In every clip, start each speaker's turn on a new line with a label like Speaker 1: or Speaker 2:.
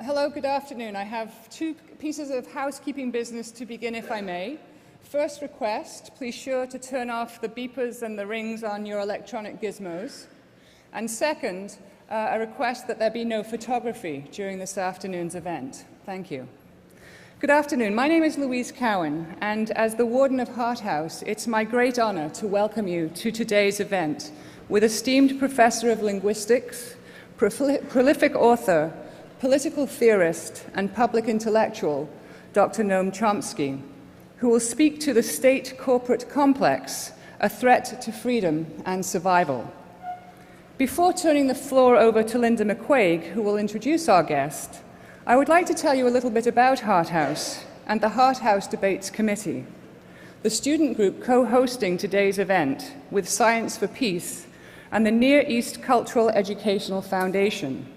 Speaker 1: Hello, good afternoon. I have two pieces of housekeeping business to begin, if I may. First request, please sure to turn off the beepers and the rings on your electronic gizmos. And second, a request that there be no photography during this afternoon's event. Thank you. Good afternoon. My name is Louise Cowan, and as the Warden of Hart House, it's my great honor to welcome you to today's event with esteemed Professor of Linguistics, prolific author, political theorist and public intellectual, Dr. Noam Chomsky, who will speak to the state-corporate complex, a threat to freedom and survival. Before turning the floor over to Linda McQuaig, who will introduce our guest, I would like to tell you a little bit about Hart House and the Hart House Debates Committee, the student group co-hosting today's event with Science for Peace and the Near East Cultural Educational Foundation,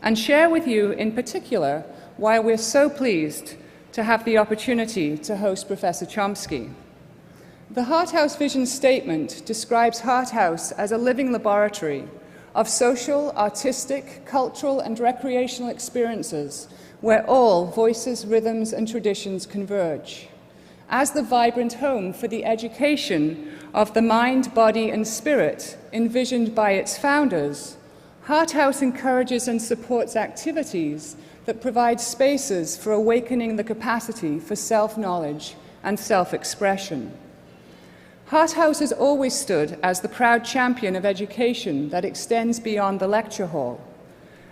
Speaker 1: and share with you in particular why we're so pleased to have the opportunity to host Professor Chomsky. The Hart House Vision Statement describes Hart House as a living laboratory of social, artistic, cultural and recreational experiences where all voices, rhythms and traditions converge. As the vibrant home for the education of the mind, body and spirit envisioned by its founders, Hart House encourages and supports activities that provide spaces for awakening the capacity for self-knowledge and self-expression. Hart House has always stood as the proud champion of education that extends beyond the lecture hall,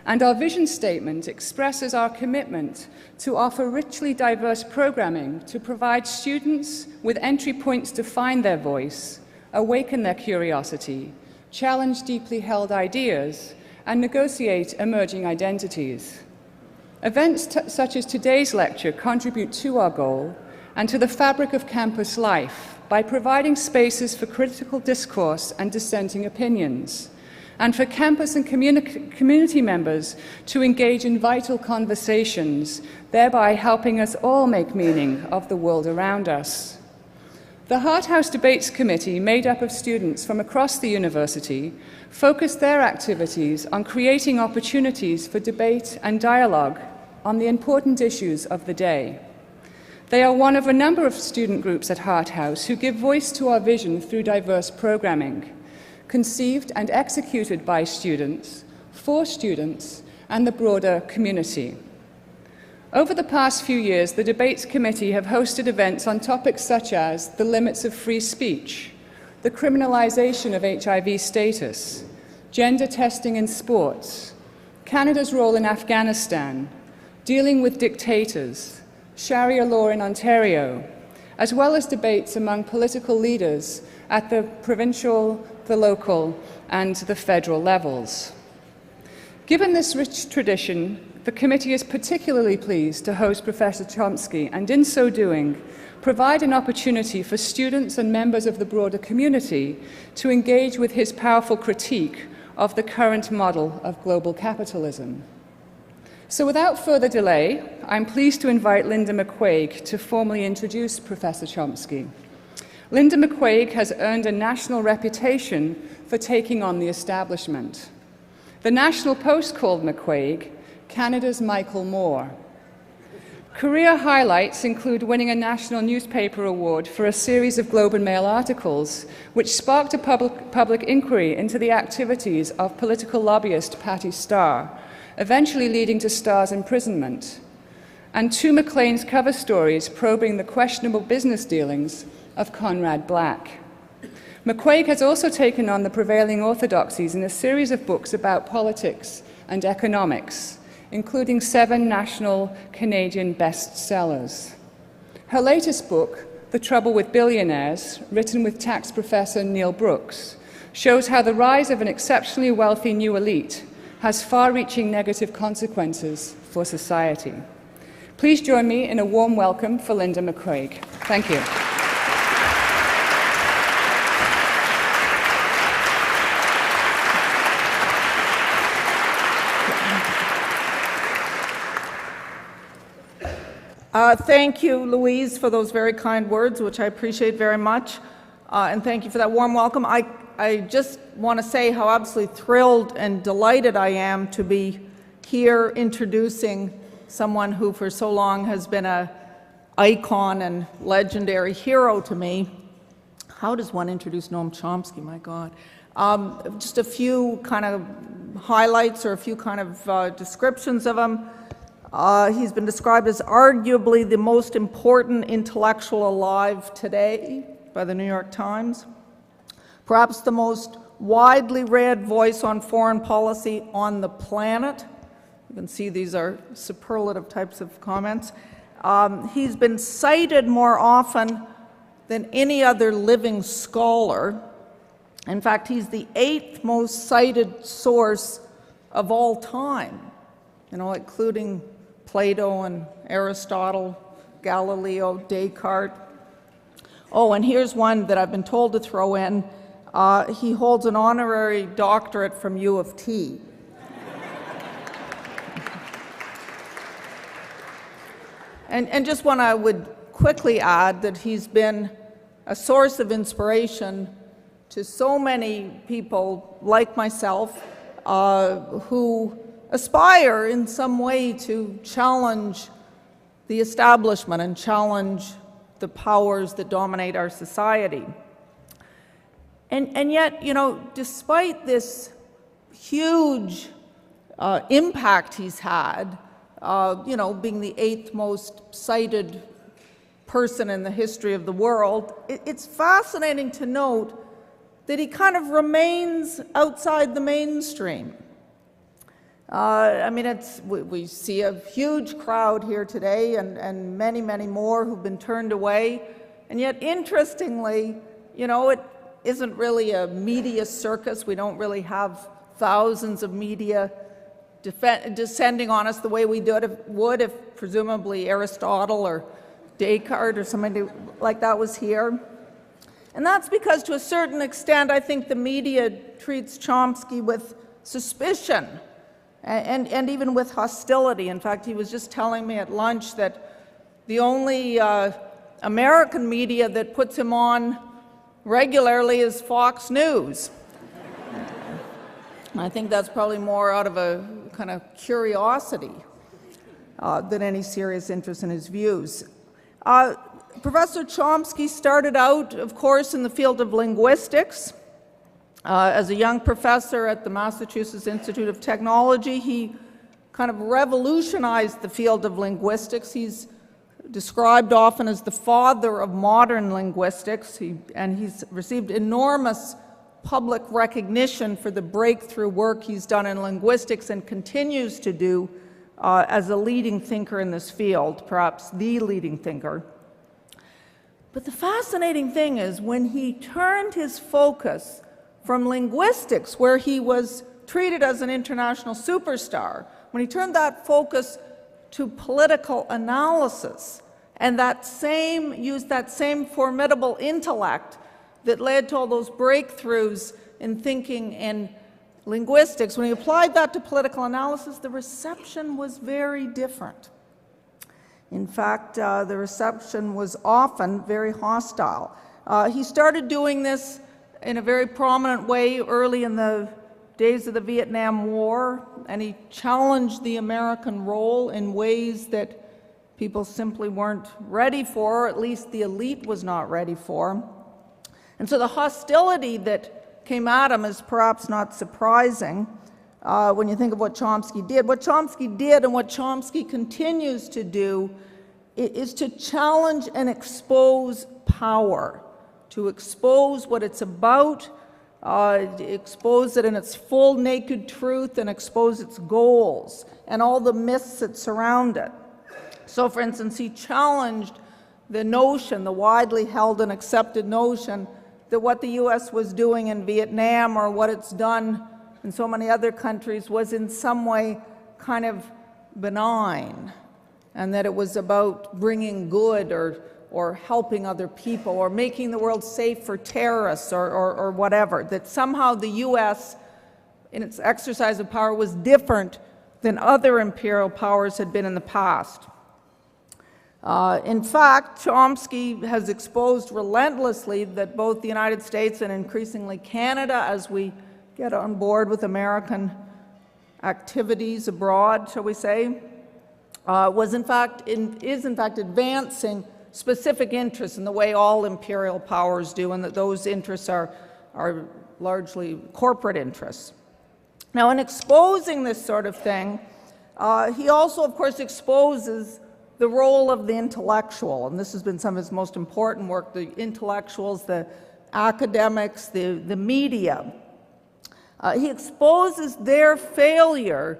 Speaker 1: and our vision statement expresses our commitment to offer richly diverse programming to provide students with entry points to find their voice, awaken their curiosity, challenge deeply held ideas, and negotiate emerging identities. Events such as today's lecture contribute to our goal and to the fabric of campus life by providing spaces for critical discourse and dissenting opinions, and for campus and community members to engage in vital conversations, thereby helping us all make meaning of the world around us. The Hart House Debates Committee, made up of students from across the university, focused their activities on creating opportunities for debate and dialogue on the important issues of the day. They are one of a number of student groups at Hart House who give voice to our vision through diverse programming, conceived and executed by students, for students, and the broader community. Over the past few years, the Debates Committee have hosted events on topics such as the limits of free speech, the criminalization of HIV status, gender testing in sports, Canada's role in Afghanistan, dealing with dictators, Sharia law in Ontario, as well as debates among political leaders at the provincial, the local, and the federal levels. Given this rich tradition, the committee is particularly pleased to host Professor Chomsky and, in so doing, provide an opportunity for students and members of the broader community to engage with his powerful critique of the current model of global capitalism. So without further delay, I'm pleased to invite Linda McQuaig to formally introduce Professor Chomsky. Linda McQuaig has earned a national reputation for taking on the establishment. The National Post called McQuaig Canada's Michael Moore. Career highlights include winning a National Newspaper Award for a series of Globe and Mail articles, which sparked a public inquiry into the activities of political lobbyist Patty Starr, eventually leading to Starr's imprisonment, and 2 Maclean's cover stories probing the questionable business dealings of Conrad Black. McQuaig has also taken on the prevailing orthodoxies in a series of books about politics and economics, including 7 national Canadian bestsellers. Her latest book, The Trouble with Billionaires, written with tax professor Neil Brooks, shows how the rise of an exceptionally wealthy new elite has far-reaching negative consequences for society. Please join me in a warm welcome for Linda McQuaig. Thank you.
Speaker 2: Thank you, Louise, for those very kind words, which I appreciate very much. And thank you for that warm welcome. I just want to say how absolutely thrilled and delighted I am to be here introducing someone who for so long has been an icon and legendary hero to me. How does one introduce Noam Chomsky? My God. Just a few kind of highlights or a few kind of descriptions of him. He's been described as arguably the most important intellectual alive today by the New York Times, perhaps the most widely read voice on foreign policy on the planet. You can see these are superlative types of comments. He's been cited more often than any other living scholar. In fact, he's the 8th most cited source of all time, including Plato and Aristotle, Galileo, Descartes. Oh, and here's one that I've been told to throw in. He holds an honorary doctorate from U of T. And just one I would quickly add that he's been a source of inspiration to so many people like myself who aspire in some way to challenge the establishment and challenge the powers that dominate our society. And yet, despite this huge impact he's had, being the 8th most cited person in the history of the world, it's fascinating to note that he kind of remains outside the mainstream. We see a huge crowd here today and many, many more who've been turned away. And yet, interestingly, it isn't really a media circus. We don't really have thousands of media descending on us the way we would if presumably Aristotle or Descartes or somebody like that was here. And that's because, to a certain extent, I think the media treats Chomsky with suspicion and even with hostility. In fact, he was just telling me at lunch that the only American media that puts him on regularly is Fox News. I think that's probably more out of a kind of curiosity than any serious interest in his views. Professor Chomsky started out, of course, in the field of linguistics. As a young professor at the Massachusetts Institute of Technology, he kind of revolutionized the field of linguistics. He's described often as the father of modern linguistics, and he's received enormous public recognition for the breakthrough work he's done in linguistics and continues to do as a leading thinker in this field, perhaps the leading thinker. But the fascinating thing is when he turned his focus from linguistics, where he was treated as an international superstar, when he turned that focus to political analysis and used that same formidable intellect that led to all those breakthroughs in thinking in linguistics, when he applied that to political analysis, the reception was very different. In fact, the reception was often very hostile. He started doing this in a very prominent way early in the days of the Vietnam War, and he challenged the American role in ways that people simply weren't ready for, or at least the elite was not ready for. And so the hostility that came at him is perhaps not surprising when you think of what Chomsky did. What Chomsky did and what Chomsky continues to do is to challenge and expose power, to expose what it's about, expose it in its full naked truth, and expose its goals and all the myths that surround it. So, for instance, he challenged the notion, the widely held and accepted notion, that what the U.S. was doing in Vietnam or what it's done in so many other countries was in some way kind of benign, and that it was about bringing good or helping other people or making the world safe for terrorists or whatever, that somehow the U.S. in its exercise of power was different than other imperial powers had been in the past. In fact, Chomsky has exposed relentlessly that both the United States and increasingly Canada, as we get on board with American activities abroad, shall we say, is in fact advancing specific interests in the way all imperial powers do, and that those interests are largely corporate interests. Now, in exposing this sort of thing, he also, of course, exposes the role of the intellectual, and this has been some of his most important work, the intellectuals, the academics, the media. He exposes their failure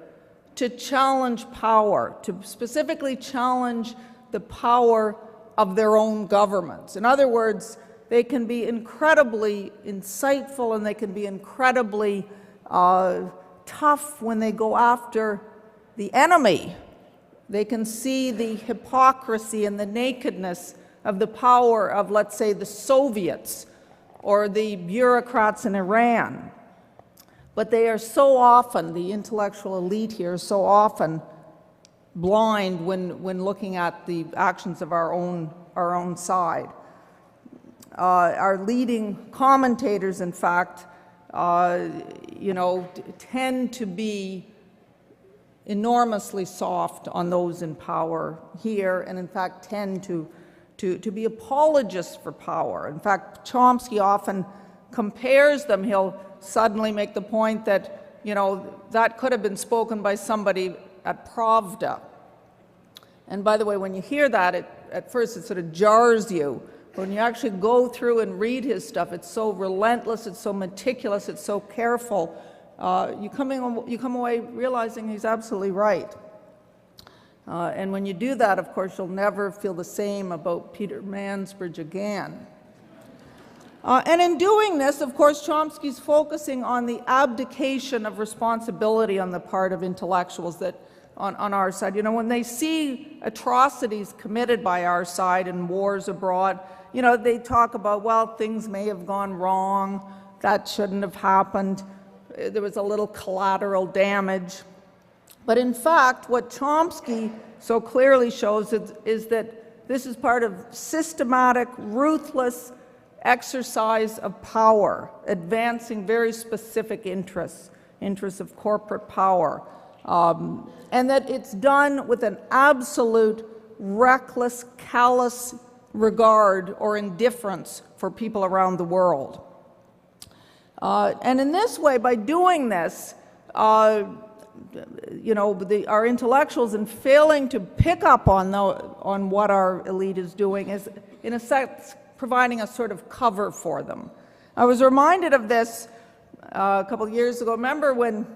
Speaker 2: to challenge power, to specifically challenge the power of their own governments. In other words, they can be incredibly insightful and they can be incredibly tough when they go after the enemy. They can see the hypocrisy and the nakedness of the power of, let's say, the Soviets or the bureaucrats in Iran. But they are so often, the intellectual elite here, so often blind when looking at the actions of our own side. Our leading commentators, in fact, tend to be enormously soft on those in power here, and in fact tend to be apologists for power. In fact, Chomsky often compares them. He'll suddenly make the point that, that could have been spoken by somebody at Pravda. And by the way, when you hear that, at first it sort of jars you. But when you actually go through and read his stuff, it's so relentless, it's so meticulous, it's so careful. You come away realizing he's absolutely right. And when you do that, of course, you'll never feel the same about Peter Mansbridge again. And in doing this, of course, Chomsky's focusing on the abdication of responsibility on the part of intellectuals that on our side. When they see atrocities committed by our side in wars abroad, they talk about, well, things may have gone wrong, that shouldn't have happened, there was a little collateral damage. But in fact, what Chomsky so clearly shows is that this is part of systematic, ruthless exercise of power, advancing very specific interests of corporate power, and that it's done with an absolute, reckless, callous regard or indifference for people around the world. And in this way, by doing this, our intellectuals, in failing to pick up on what our elite is doing, is in a sense providing a sort of cover for them. I was reminded of this a couple of years ago. Remember when,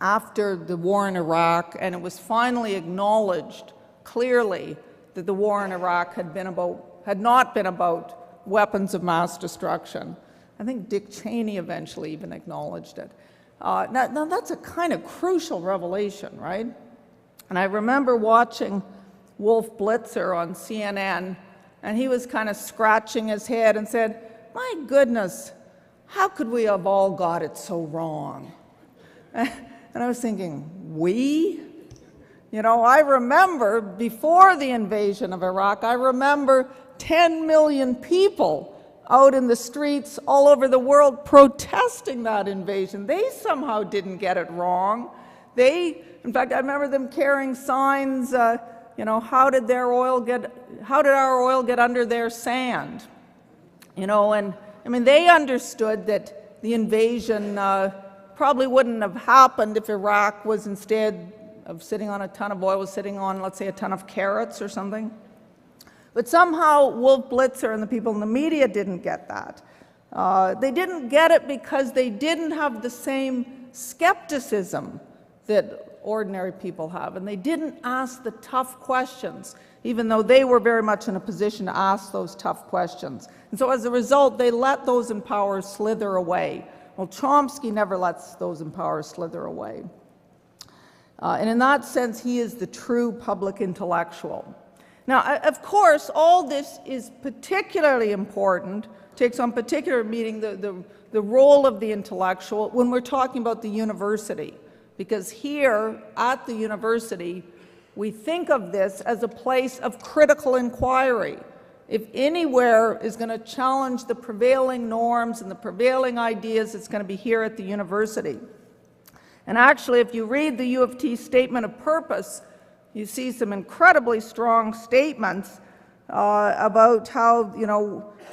Speaker 2: after the war in Iraq, and it was finally acknowledged clearly that the war in Iraq had not been about weapons of mass destruction. I think Dick Cheney eventually even acknowledged it. Now that's a kind of crucial revelation, right? And I remember watching Wolf Blitzer on CNN, and he was kind of scratching his head and said, "My goodness, how could we have all got it so wrong?" And I was thinking, we? I remember before the invasion of Iraq, I remember 10 million people out in the streets all over the world protesting that invasion. They somehow didn't get it wrong. In fact, I remember them carrying signs, how did our oil get under their sand? And I mean, they understood that the invasion probably wouldn't have happened if Iraq was, instead of sitting on a ton of oil, was sitting on, let's say, a ton of carrots or something. But somehow Wolf Blitzer and the people in the media didn't get that. They didn't get it because they didn't have the same skepticism that ordinary people have, and they didn't ask the tough questions, even though they were very much in a position to ask those tough questions. And so as a result, they let those in power slither away. Well, Chomsky never lets those in power slither away. And in that sense, he is the true public intellectual. Now, of course, all this is particularly important, takes on particular meaning, the role of the intellectual when we're talking about the university. Because here at the university, we think of this as a place of critical inquiry. If anywhere is going to challenge the prevailing norms and the prevailing ideas, it's going to be here at the university. And actually, if you read the U of T statement of purpose, you see some incredibly strong statements about how,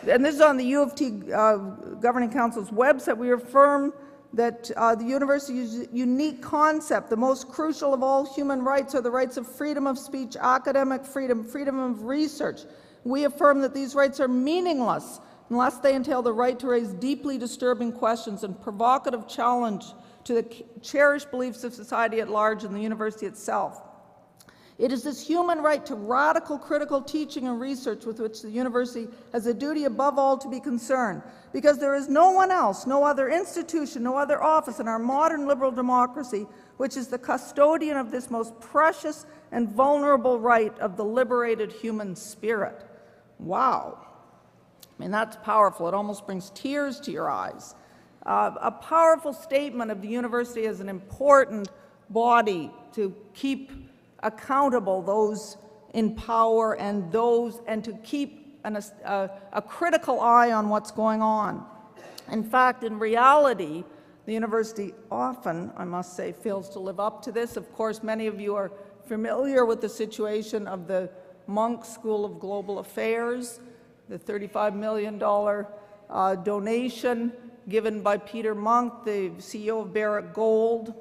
Speaker 2: and this is on the U of T Governing Council's website, we affirm that the university's unique concept, the most crucial of all human rights, are the rights of freedom of speech, academic freedom, freedom of research. We affirm that these rights are meaningless unless they entail the right to raise deeply disturbing questions and provocative challenge to the cherished beliefs of society at large and the university itself. It is this human right to radical critical teaching and research with which the university has a duty above all to be concerned, because there is no one else, no other institution, no other office in our modern liberal democracy which is the custodian of this most precious and vulnerable right of the liberated human spirit. Wow. I mean, that's powerful. It almost brings tears to your eyes. A powerful statement of the university as an important body to keep accountable those in power and to keep a critical eye on what's going on. In fact, in reality, the university often, I must say, fails to live up to this. Of course, many of you are familiar with the situation of the Munk School of Global Affairs, the $35 million donation given by Peter Munk, the CEO of Barrick Gold,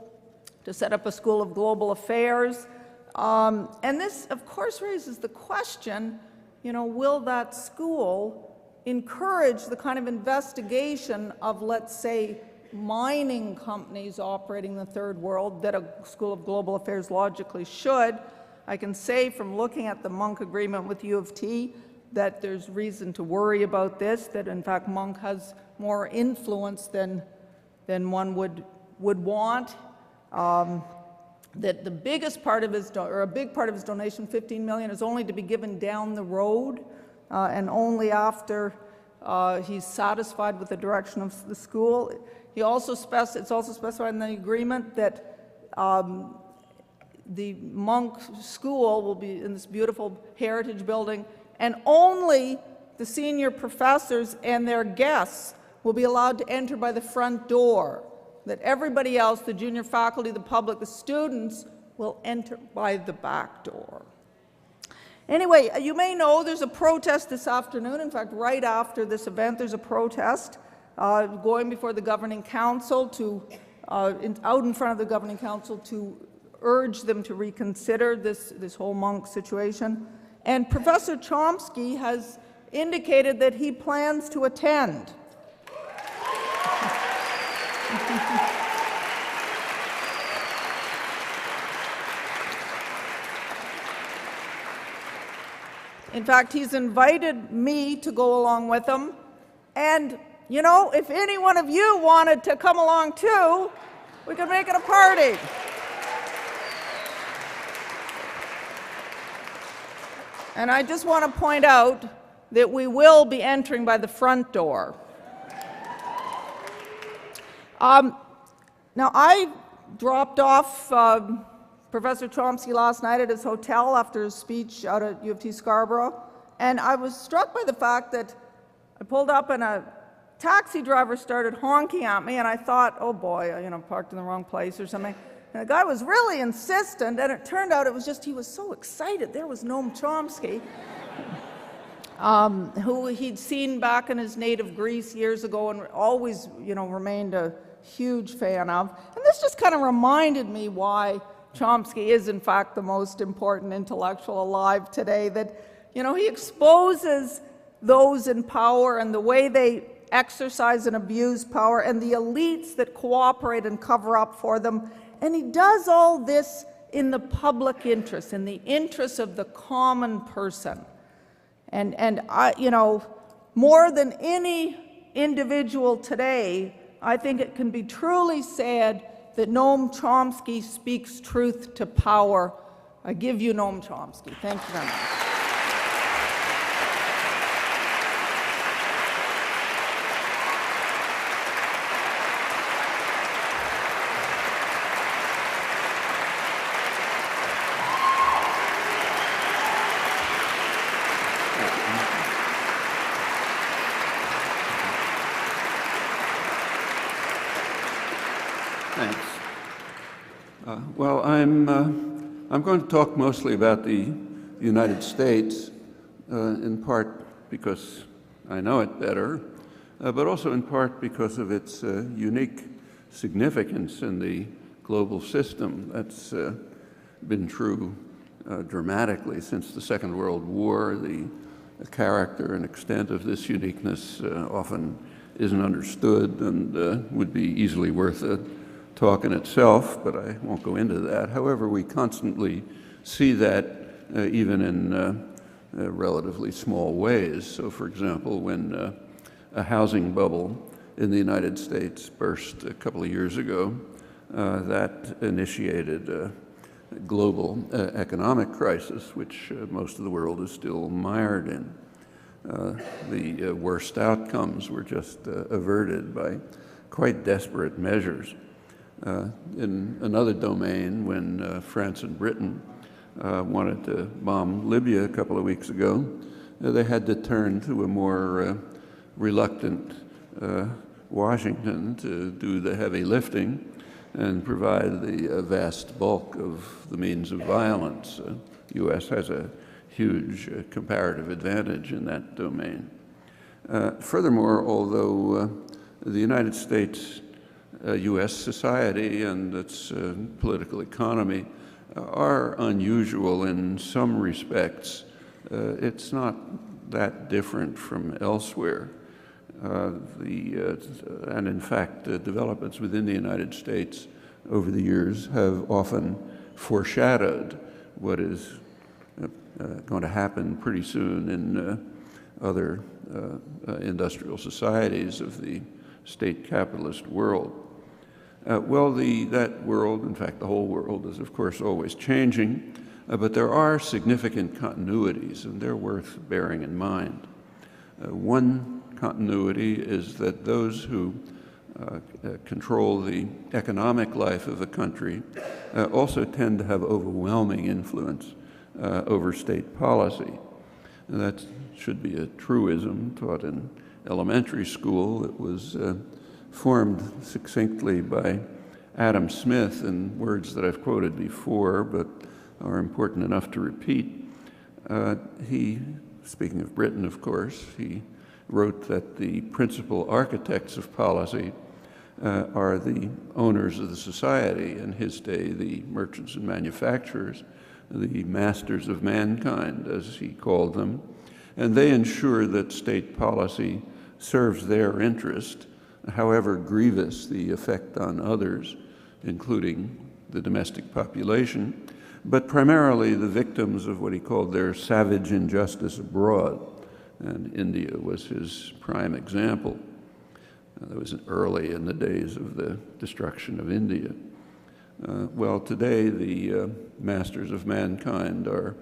Speaker 2: to set up a School of Global Affairs. And this, of course, raises the question, will that school encourage the kind of investigation of, let's say, mining companies operating in the third world that a School of Global Affairs logically should? I can say from looking at the Munk agreement with U of T that there's reason to worry about this, that in fact Munk has more influence than one would want. That the biggest part of his, or a big part of his donation, $15 million, is only to be given down the road, and only after he's satisfied with the direction of the school. He also it's also specified in the agreement that the Munk School will be in this beautiful heritage building, and only the senior professors and their guests will be allowed to enter by the front door. That everybody else, the junior faculty, the public, the students, will enter by the back door. Anyway, you may know there's a protest this afternoon. In fact, right after this event, there's a protest going before the Governing Council out in front of the Governing Council to urge them to reconsider this whole Munk situation. And Professor Chomsky has indicated that he plans to attend. In fact, he's invited me to go along with him. And, if any one of you wanted to come along too, we could make it a party. And I just want to point out that we will be entering by the front door. Now, I dropped off Professor Chomsky last night at his hotel after his speech out at U of T Scarborough, and I was struck by the fact that I pulled up and a taxi driver started honking at me, and I thought, oh boy, parked in the wrong place or something. And the guy was really insistent, and it turned out it was just he was so excited. There was Noam Chomsky, who he'd seen back in his native Greece years ago and always, remained a huge fan of. And this just kind of reminded me why Chomsky is, in fact, the most important intellectual alive today, that, he exposes those in power and the way they exercise and abuse power and the elites that cooperate and cover up for them. And he does all this in the public interest, in the interest of the common person. And I, more than any individual today, I think it can be truly said that Noam Chomsky speaks truth to power. I give you Noam Chomsky. Thank you very much.
Speaker 3: Thanks. Well, I'm I'm going to talk mostly about the United States, in part because I know it better, but also in part because of its unique significance in the global system. That's been true dramatically since the Second World War. The character and extent of this uniqueness often isn't understood and would be easily worth a talk in itself, but I won't go into that. However, we constantly see that even in relatively small ways. So, for example, when a housing bubble in the United States burst a couple of years ago, that initiated a global economic crisis, which most of the world is still mired in. The worst outcomes were just averted by quite desperate measures. In another domain, when France and Britain wanted to bomb Libya a couple of weeks ago, they had to turn to a more reluctant Washington to do the heavy lifting and provide the vast bulk of the means of violence. The U.S. has a huge comparative advantage in that domain. Furthermore, although the United States, U.S. society and its political economy are unusual in some respects, it's not that different from elsewhere. And in fact, developments within the United States over the years have often foreshadowed what is going to happen pretty soon in other industrial societies of the state capitalist world. Well, that world, in fact the whole world, is of course always changing, but there are significant continuities and they're worth bearing in mind. One continuity is that those who control the economic life of a country also tend to have overwhelming influence over state policy. And that should be a truism taught in elementary school. It was formed succinctly by Adam Smith in words that I've quoted before but are important enough to repeat. He, speaking of Britain, of course, he wrote that the principal architects of policy are the owners of the society. In his day, the merchants and manufacturers, the masters of mankind, as he called them, and they ensure that state policy serves their interest, however grievous the effect on others, including the domestic population, but primarily the victims of what he called their savage injustice abroad. And India was his prime example. That was early in the days of the destruction of India. Well, today the masters of mankind are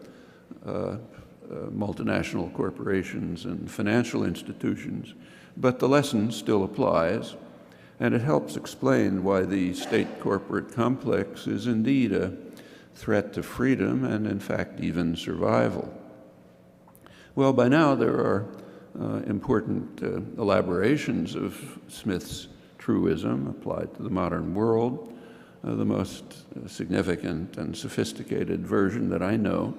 Speaker 3: multinational corporations and financial institutions, but the lesson still applies, and it helps explain why the state corporate complex is indeed a threat to freedom and, in fact, even survival. Well, by now there are important elaborations of Smith's truism applied to the modern world. The most significant and sophisticated version that I know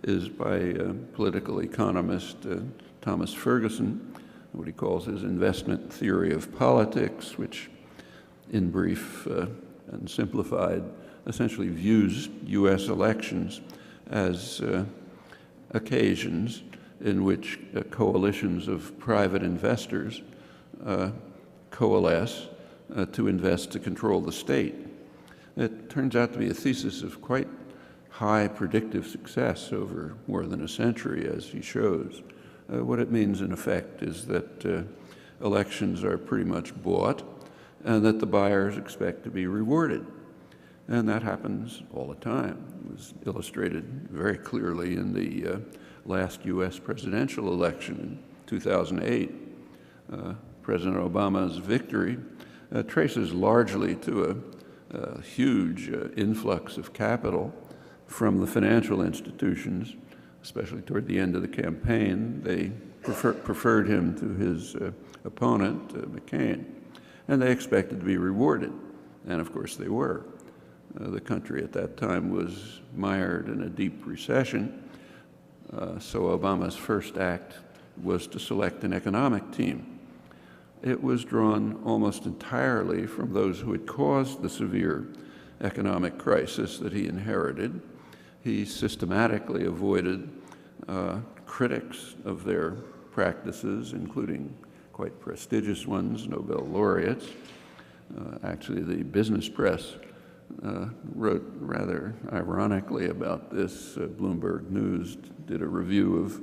Speaker 3: is by political economist Thomas Ferguson, what he calls his investment theory of politics, which in brief and simplified essentially views U.S. elections as occasions in which coalitions of private investors coalesce to invest to control the state. It turns out to be a thesis of quite high predictive success over more than a century, as he shows. What it means, in effect, is that elections are pretty much bought and that the buyers expect to be rewarded. And that happens all the time. It was illustrated very clearly in the last U.S. presidential election in 2008. President Obama's victory traces largely to a huge influx of capital from the financial institutions, especially toward the end of the campaign. They preferred him to his opponent, McCain, and they expected to be rewarded. And of course they were. The country at that time was mired in a deep recession, so Obama's first act was to select an economic team. It was drawn almost entirely from those who had caused the severe economic crisis that he inherited. He systematically avoided critics of their practices, including quite prestigious ones, Nobel laureates. Actually, the business press wrote rather ironically about this. Bloomberg News did a review of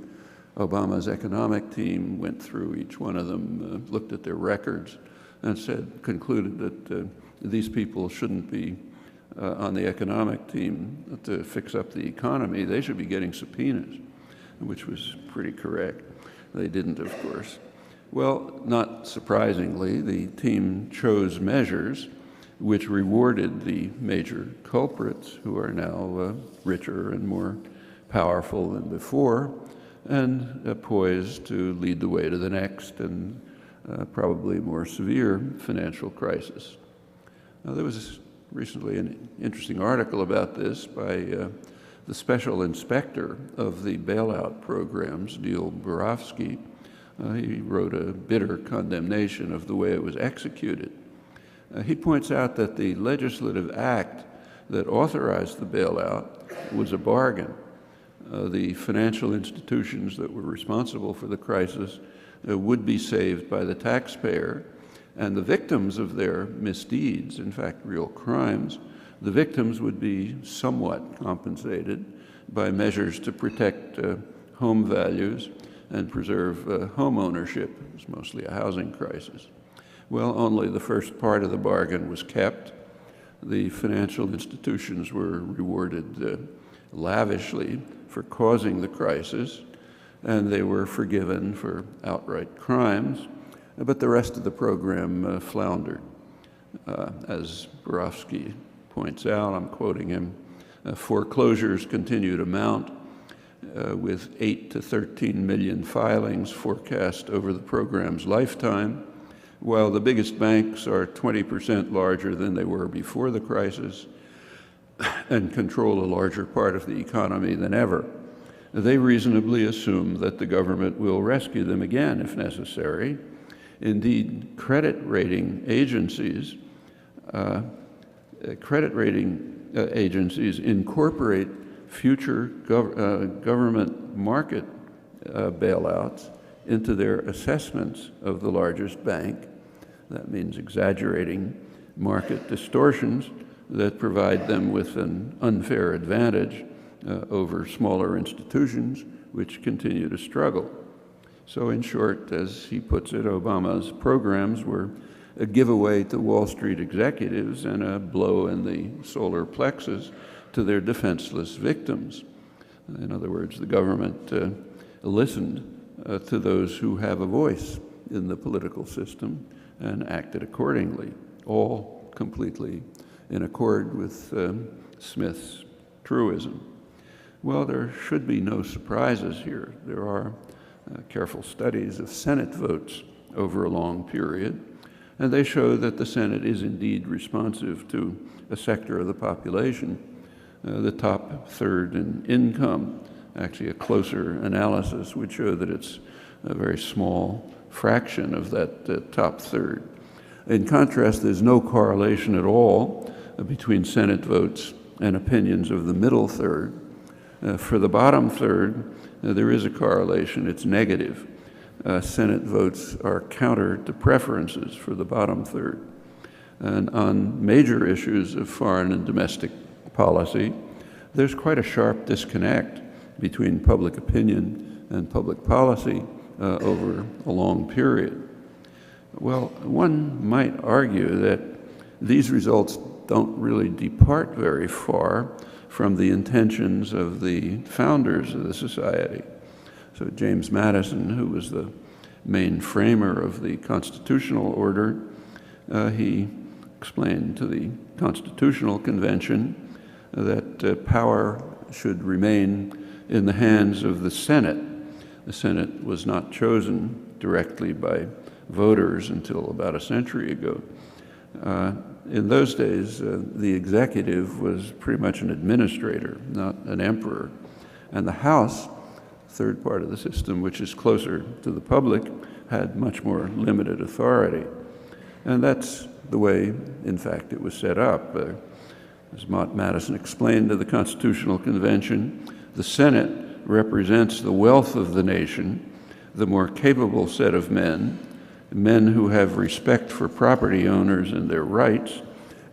Speaker 3: Obama's economic team, went through each one of them, looked at their records, and concluded that these people shouldn't be on the economic team to fix up the economy. They should be getting subpoenas, which was pretty correct. They didn't, of course. Well, not surprisingly, the team chose measures which rewarded the major culprits, who are now richer and more powerful than before, and poised to lead the way to the next and probably more severe financial crisis. Now, there was recently an interesting article about this by the special inspector of the bailout programs, Neil Barofsky. He wrote a bitter condemnation of the way it was executed. He points out that the legislative act that authorized the bailout was a bargain. The financial institutions that were responsible for the crisis would be saved by the taxpayer, and the victims of their misdeeds, in fact, real crimes, the victims would be somewhat compensated by measures to protect home values and preserve home ownership. It was mostly a housing crisis. Well, only the first part of the bargain was kept. The financial institutions were rewarded lavishly for causing the crisis, and they were forgiven for outright crimes, but the rest of the program floundered. As Barofsky points out, I'm quoting him, foreclosures continue to mount, with 8 to 13 million filings forecast over the program's lifetime, while the biggest banks are 20% larger than they were before the crisis and control a larger part of the economy than ever. They reasonably assume that the government will rescue them again if necessary. Indeed, credit rating agencies incorporate future government market bailouts into their assessments of the largest bank. That means exaggerating market distortions that provide them with an unfair advantage over smaller institutions which continue to struggle. So in short, as he puts it, Obama's programs were a giveaway to Wall Street executives and a blow in the solar plexus to their defenseless victims. In other words, the government listened to those who have a voice in the political system and acted accordingly, all completely in accord with Smith's truism. Well, there should be no surprises here. There are careful studies of Senate votes over a long period, and they show that the Senate is indeed responsive to a sector of the population, the top third in income. Actually, a closer analysis would show that it's a very small fraction of that top third. In contrast, there's no correlation at all between Senate votes and opinions of the middle third. For the bottom third, there is a correlation. It's negative. Senate votes are counter to preferences for the bottom third. And on major issues of foreign and domestic policy, there's quite a sharp disconnect between public opinion and public policy over a long period. Well, one might argue that these results don't really depart very far from the intentions of the founders of the society. So James Madison, who was the main framer of the constitutional order, he explained to the Constitutional Convention that power should remain in the hands of the Senate. The Senate was not chosen directly by voters until about a century ago. in those days, the executive was pretty much an administrator, not an emperor. And the House, third part of the system, which is closer to the public, had much more limited authority. And that's the way, in fact, it was set up. As Madison explained to the Constitutional Convention, the Senate represents the wealth of the nation, the more capable set of men, men who have respect for property owners and their rights,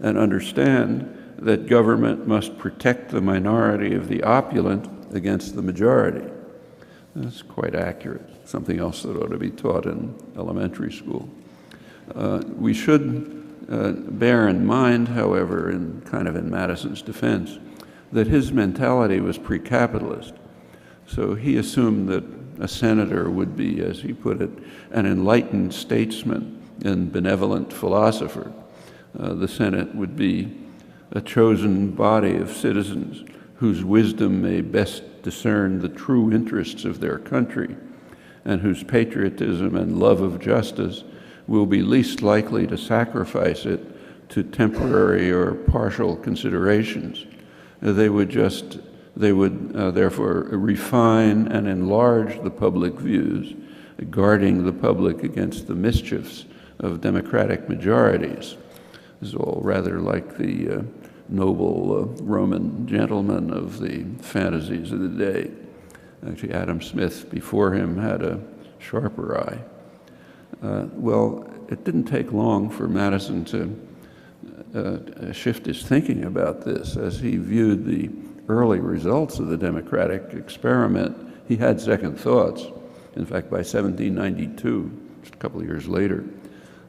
Speaker 3: and understand that government must protect the minority of the opulent against the majority. That's quite accurate, something else that ought to be taught in elementary school. We should bear in mind, however, in Madison's defense, that his mentality was pre-capitalist. So he assumed that a senator would be, as he put it, an enlightened statesman and benevolent philosopher. The Senate would be a chosen body of citizens whose wisdom may best discern the true interests of their country and whose patriotism and love of justice will be least likely to sacrifice it to temporary or partial considerations. They would therefore refine and enlarge the public views, guarding the public against the mischiefs of democratic majorities. This is all rather like the noble Roman gentleman of the fantasies of the day. Actually, Adam Smith before him had a sharper eye. Well, it didn't take long for Madison to shift his thinking about this. As he viewed the early results of the democratic experiment, he had second thoughts. In fact, by 1792, just a couple of years later,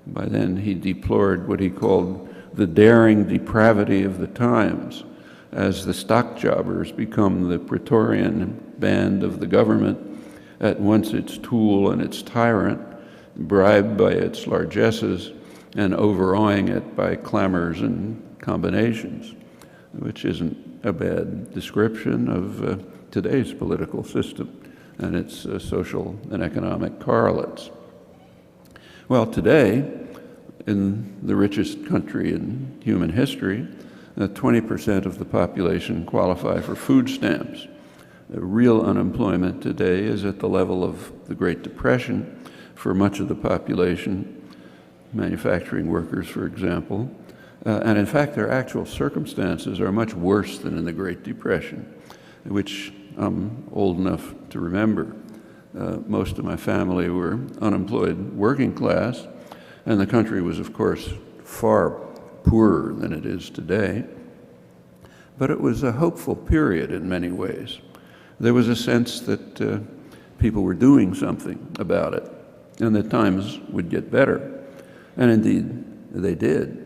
Speaker 3: by then he deplored what he called the daring depravity of the times, as the stock jobbers become the Praetorian band of the government, at once its tool and its tyrant, bribed by its largesses and overawing it by clamors and combinations, which isn't a bad description of today's political system and its social and economic correlates. Well, today, in the richest country in human history, 20% of the population qualify for food stamps. Real unemployment today is at the level of the Great Depression for much of the population, manufacturing workers, for example. And in fact, their actual circumstances are much worse than in the Great Depression, which I'm old enough to remember. Most of my family were unemployed working class, and the country was, of course, far poorer than it is today. But it was a hopeful period in many ways. There was a sense that people were doing something about it, and that times would get better. And indeed, they did,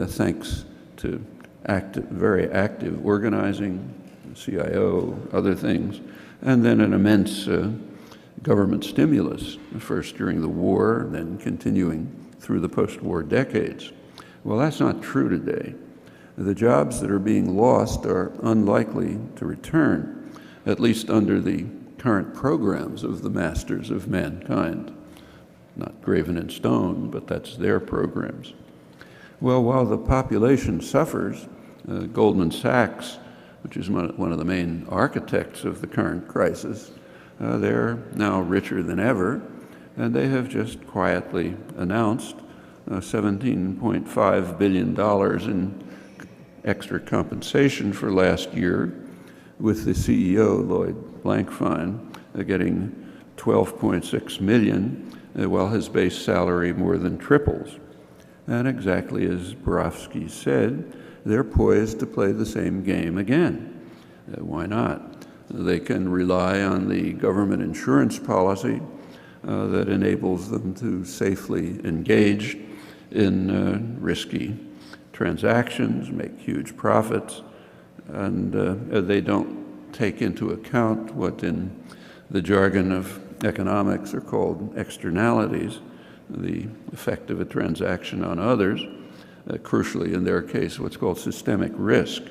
Speaker 3: thanks to very active organizing, CIO, other things, and then an immense government stimulus, first during the war, then continuing through the post-war decades. Well, that's not true today. The jobs that are being lost are unlikely to return, at least under the current programs of the masters of mankind. Not graven in stone, but that's their programs. Well, while the population suffers, Goldman Sachs, which is one of the main architects of the current crisis, they're now richer than ever, and they have just quietly announced $17.5 billion in extra compensation for last year, with the CEO, Lloyd Blankfein, getting $12.6 million, while his base salary more than triples. And exactly as Borofsky said, they're poised to play the same game again. Why not? They can rely on the government insurance policy that enables them to safely engage in risky transactions, make huge profits, and they don't take into account what in the jargon of economics are called externalities, the effect of a transaction on others, crucially in their case what's called systemic risk,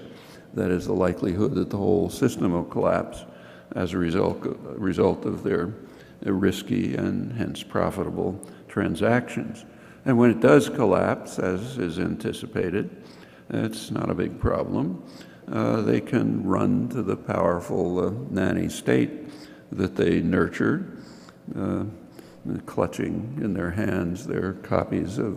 Speaker 3: that is the likelihood that the whole system will collapse as a result of their risky and hence profitable transactions. And when it does collapse, as is anticipated, it's not a big problem. They can run to the powerful nanny state that they nurtured, clutching in their hands their copies of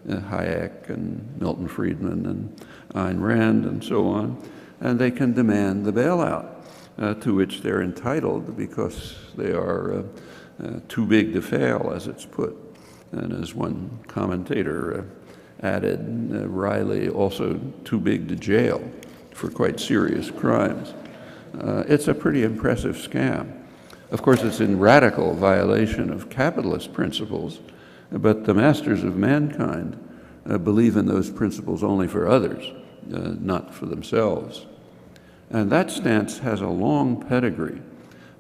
Speaker 3: Hayek and Milton Friedman and Ayn Rand and so on, and they can demand the bailout to which they're entitled because they are too big to fail, as it's put. And as one commentator added, Riley, also too big to jail for quite serious crimes. It's a pretty impressive scam. Of course, it's in radical violation of capitalist principles, but the masters of mankind believe in those principles only for others, not for themselves. And that stance has a long pedigree.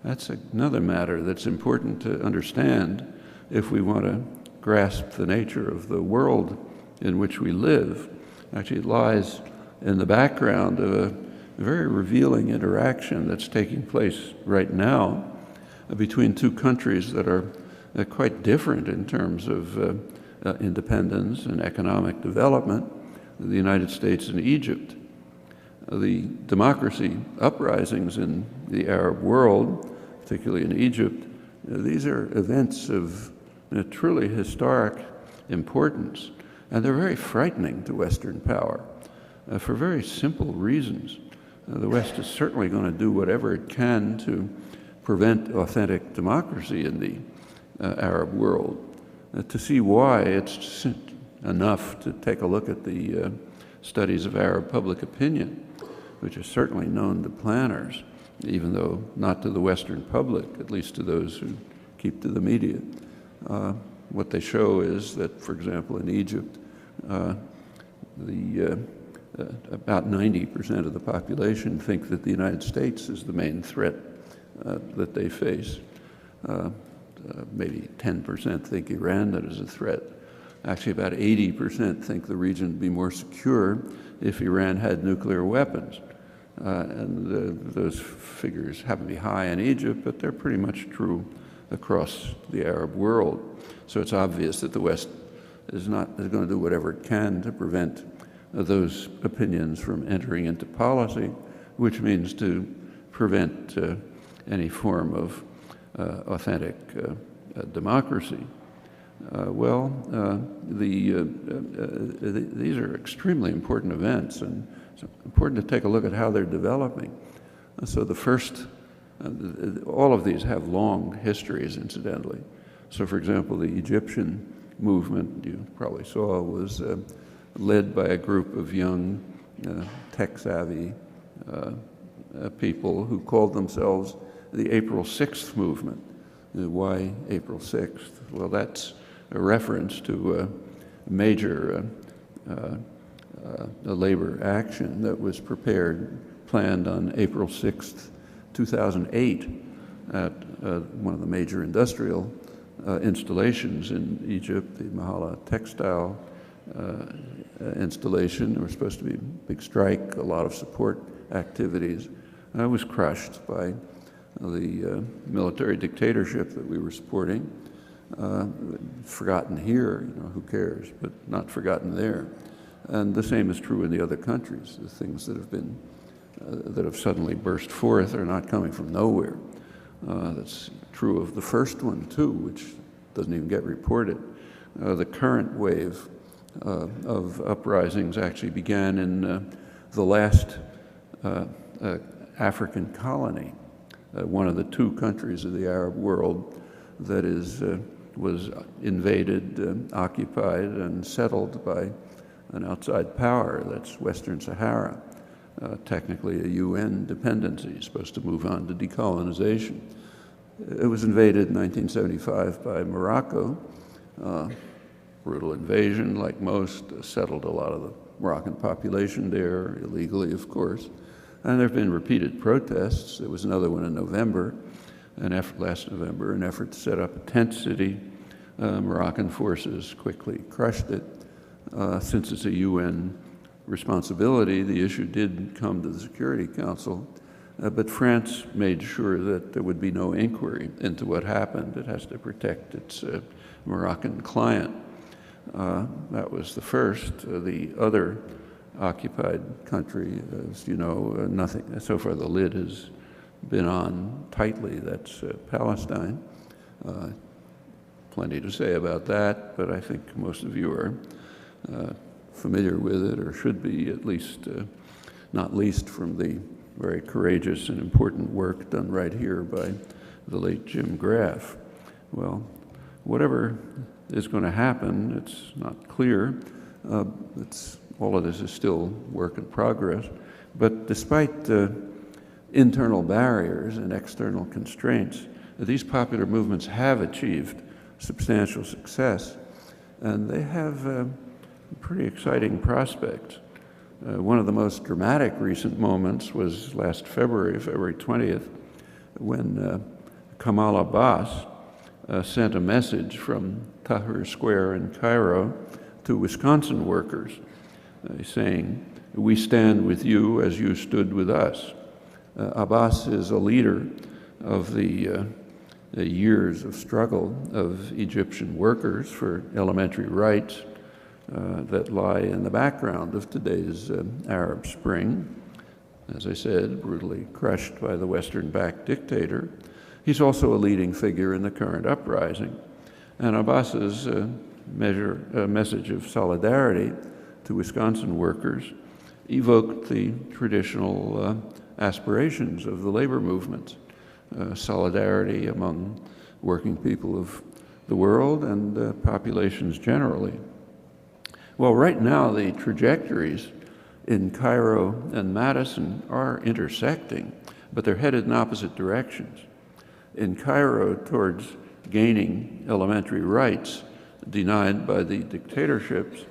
Speaker 3: That's another matter that's important to understand if we want to grasp the nature of the world in which we live. Actually, it lies in the background of a very revealing interaction that's taking place right now between two countries that are quite different in terms of independence and economic development, the United States and Egypt. The democracy uprisings in the Arab world, particularly in Egypt, these are events of truly historic importance, and they're very frightening to Western power for very simple reasons. The West is certainly going to do whatever it can to prevent authentic democracy in the Arab world. To see why, it's enough to take a look at the studies of Arab public opinion, which are certainly known to planners, even though not to the Western public, at least to those who keep to the media. What they show is that, for example, in Egypt, about 90% of the population think that the United States is the main threat that they face. Maybe 10% think Iran that is a threat. Actually, about 80% think the region would be more secure if Iran had nuclear weapons. And those figures happen to be high in Egypt, but they're pretty much true across the Arab world. So it's obvious that the West is going to do whatever it can to prevent those opinions from entering into policy, which means to prevent any form of authentic democracy. These are extremely important events, and it's important to take a look at how they're developing. So the first, all of these have long histories, incidentally. So, for example, the Egyptian movement, you probably saw, was led by a group of young, tech-savvy people who called themselves the April 6th movement. Why April 6th? Well, that's a reference to a major labor action that was planned on April 6th, 2008 at one of the major industrial installations in Egypt, the Mahala textile installation. There was supposed to be a big strike, a lot of support activities. I was crushed by the military dictatorship that we were supporting. Forgotten here, who cares, but not forgotten there. And the same is true in the other countries. The things that have been, that have suddenly burst forth are not coming from nowhere. That's true of the first one too, which doesn't even get reported. The current wave of uprisings actually began in the last African colony, one of the two countries of the Arab world that was invaded, occupied, and settled by an outside power. That's Western Sahara, technically a UN dependency, supposed to move on to decolonization. It was invaded in 1975 by Morocco. Brutal invasion, like most, settled a lot of the Moroccan population there, illegally, of course. And there have been repeated protests. There was another one in November, last November, an effort to set up a tent city. Moroccan forces quickly crushed it. Since it's a UN responsibility, the issue did come to the Security Council, but France made sure that there would be no inquiry into what happened. It has to protect its Moroccan client. That was the first. The other occupied country, as you know, nothing. So far the lid has been on tightly. That's Palestine. Plenty to say about that, but I think most of you are familiar with it, or should be at least, not least from the very courageous and important work done right here by the late Jim Graff. Well, whatever is going to happen, it's not clear. All of this is still work in progress. But despite internal barriers and external constraints, these popular movements have achieved substantial success, and they have pretty exciting prospects. One of the most dramatic recent moments was last February 20th, when Kamal Abbas sent a message from Tahrir Square in Cairo to Wisconsin workers, saying, "We stand with you as you stood with us." Abbas is a leader of the years of struggle of Egyptian workers for elementary rights that lie in the background of today's Arab Spring. As I said, brutally crushed by the Western-backed dictator. He's also a leading figure in the current uprising. And Abbas's message of solidarity to Wisconsin workers evoked the traditional aspirations of the labor movement, solidarity among working people of the world and populations generally. Well, right now the trajectories in Cairo and Madison are intersecting, but they're headed in opposite directions. In Cairo, towards gaining elementary rights denied by the dictatorships.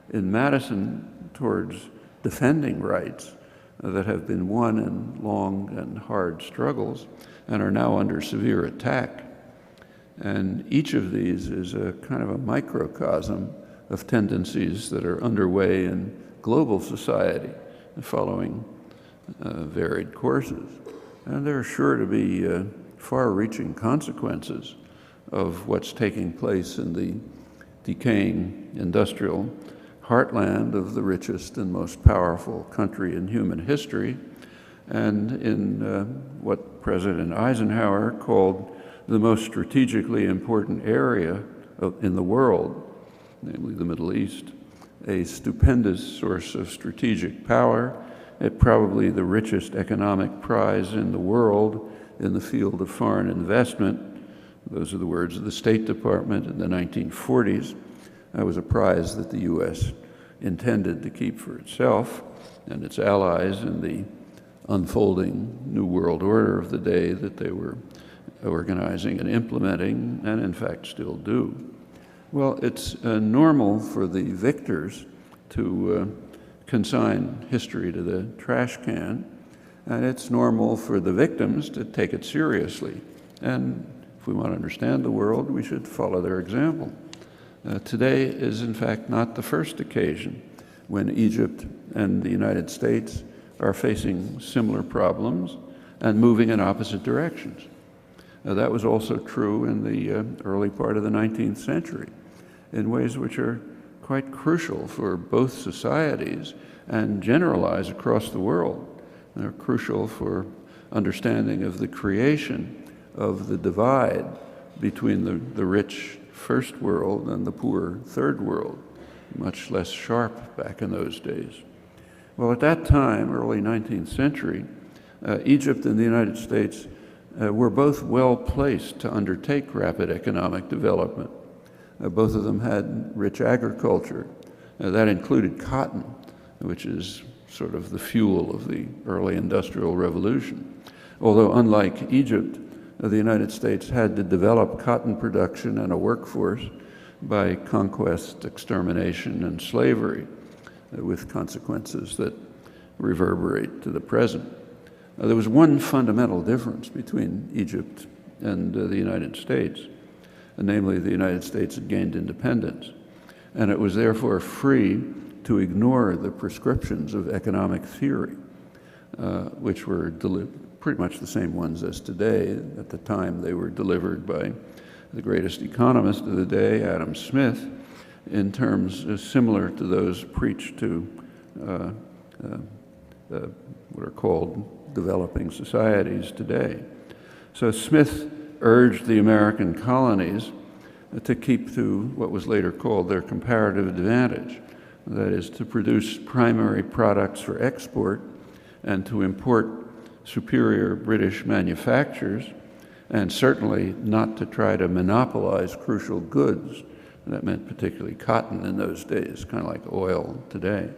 Speaker 3: In Madison, towards defending rights that have been won in long and hard struggles and are now under severe attack. And each of these is a kind of a microcosm of tendencies that are underway in global society following varied courses. And there are sure to be far-reaching consequences of what's taking place in the decaying industrial heartland of the richest and most powerful country in human history, and in what President Eisenhower called the most strategically important area in the world, namely the Middle East, a stupendous source of strategic power, probably the richest economic prize in the world in the field of foreign investment. Those are the words of the State Department in the 1940s. That was a prize that the U.S. intended to keep for itself and its allies in the unfolding New World Order of the day that they were organizing and implementing, and in fact still do. Well, it's normal for the victors to consign history to the trash can, and it's normal for the victims to take it seriously. And if we want to understand the world, we should follow their example. Today is, in fact, not the first occasion when Egypt and the United States are facing similar problems and moving in opposite directions. That was also true in the early part of the 19th century in ways which are quite crucial for both societies and generalize across the world. They're crucial for understanding of the creation of the divide between the rich first world and the poor third world, much less sharp back in those days. Well, at that time, early 19th century, Egypt and the United States were both well placed to undertake rapid economic development. Both of them had rich agriculture. That included cotton, which is sort of the fuel of the early industrial revolution. Although unlike Egypt, the United States had to develop cotton production and a workforce by conquest, extermination, and slavery, with consequences that reverberate to the present. There was one fundamental difference between Egypt and the United States, namely the United States had gained independence, and it was therefore free to ignore the prescriptions of economic theory, which were pretty much the same ones as today. At the time, they were delivered by the greatest economist of the day, Adam Smith, in terms similar to those preached to what are called developing societies today. So Smith urged the American colonies to keep to what was later called their comparative advantage, that is, to produce primary products for export and to import superior British manufactures, and certainly not to try to monopolize crucial goods. That meant particularly cotton in those days, kind of like oil today.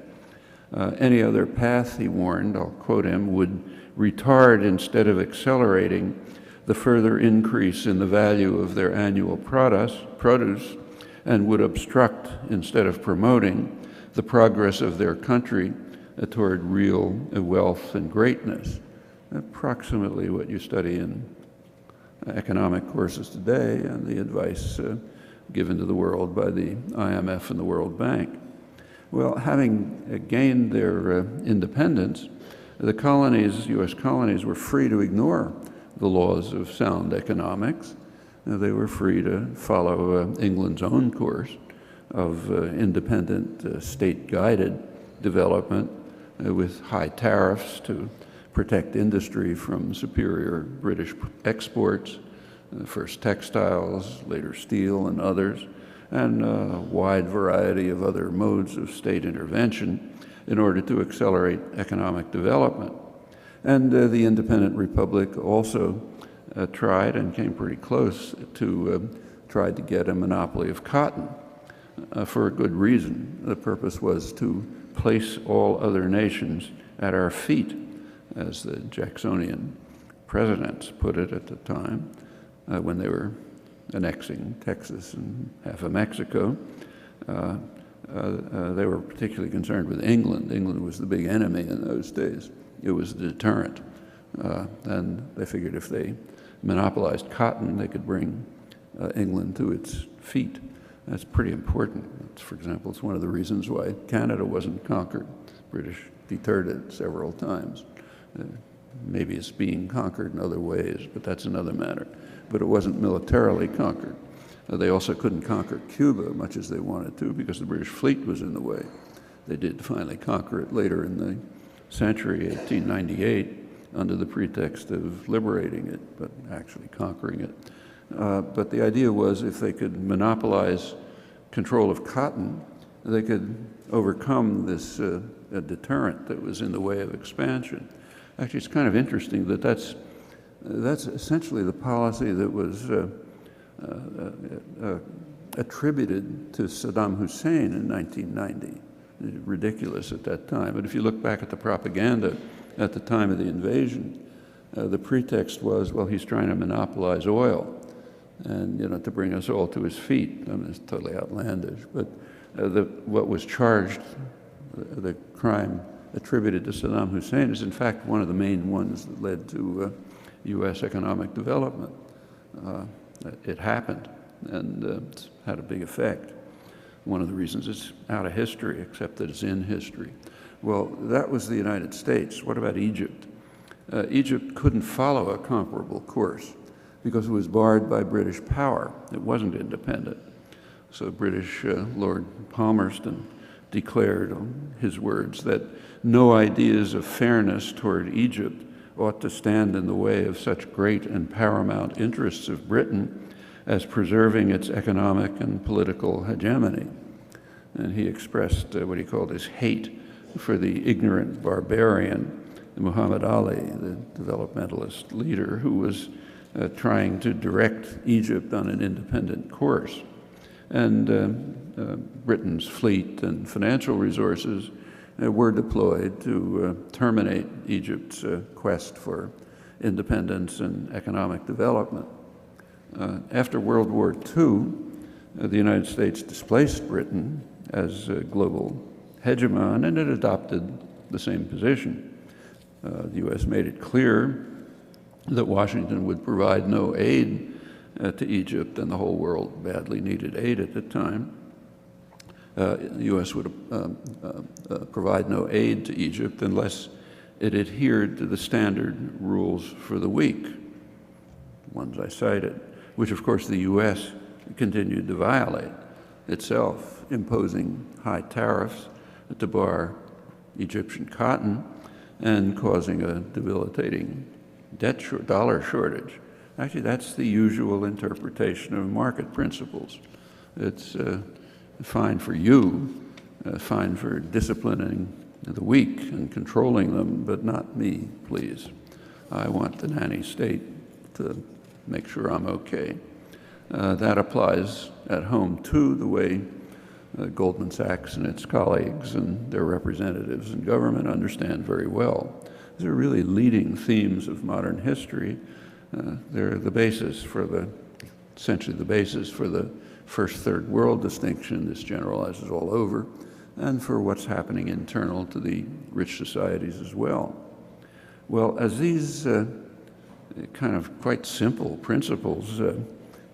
Speaker 3: Any other path, he warned, I'll quote him, would retard instead of accelerating the further increase in the value of their annual produce and would obstruct instead of promoting the progress of their country toward real wealth and greatness. Approximately what you study in economic courses today and the advice given to the world by the IMF and the World Bank. Well, having gained their independence, the colonies, U.S. colonies, were free to ignore the laws of sound economics. They were free to follow England's own course of independent, state-guided development with high tariffs to protect industry from superior British exports, first textiles, later steel and others, and a wide variety of other modes of state intervention in order to accelerate economic development. And the independent republic also tried and came pretty close to tried to get a monopoly of cotton for a good reason. The purpose was to place all other nations at our feet, as the Jacksonian presidents put it at the time when they were annexing Texas and half of Mexico. They were particularly concerned with England. England was the big enemy in those days. It was a deterrent. And they figured if they monopolized cotton, they could bring England to its feet. That's pretty important. For example, it's one of the reasons why Canada wasn't conquered. British deterred it several times. Maybe it's being conquered in other ways, but that's another matter. But it wasn't militarily conquered. They also couldn't conquer Cuba much as they wanted to because the British fleet was in the way. They did finally conquer it later in the century, 1898, under the pretext of liberating it, but actually conquering it. But the idea was if they could monopolize control of cotton, they could overcome this deterrent that was in the way of expansion. Actually, it's kind of interesting that that's essentially the policy that was attributed to Saddam Hussein in 1990. Ridiculous at that time. But if you look back at the propaganda at the time of the invasion, the pretext was, well, he's trying to monopolize oil and, to bring us all to his feet. I mean, it's totally outlandish. But what was charged, the crime attributed to Saddam Hussein is in fact one of the main ones that led to U.S. economic development. It happened, and it's had a big effect. One of the reasons it's out of history, except that it's in history. Well, that was the United States. What about Egypt? Egypt couldn't follow a comparable course because it was barred by British power. It wasn't independent. So British Lord Palmerston declared, on his words, that no ideas of fairness toward Egypt ought to stand in the way of such great and paramount interests of Britain as preserving its economic and political hegemony. And he expressed what he called his hate for the ignorant barbarian, Muhammad Ali, the developmentalist leader who was trying to direct Egypt on an independent course. And Britain's fleet and financial resources were deployed to terminate Egypt's quest for independence and economic development. After World War II, the United States displaced Britain as a global hegemon, and it adopted the same position. The U.S. made it clear that Washington would provide no aid to Egypt, and the whole world badly needed aid at the time. The U.S. would provide no aid to Egypt unless it adhered to the standard rules for the weak, ones I cited, which of course the U.S. continued to violate. itself imposing high tariffs to bar Egyptian cotton and causing a debilitating dollar shortage. Actually, that's the usual interpretation of market principles. It's fine for you, fine for disciplining the weak and controlling them, but not me, please. I want the nanny state to make sure I'm okay. That applies at home too, the way Goldman Sachs and its colleagues and their representatives in government understand very well. These are really leading themes of modern history. They're the basis for essentially the basis for the first third world distinction. This generalizes all over, and for what's happening internal to the rich societies as well. Well, as these kind of quite simple principles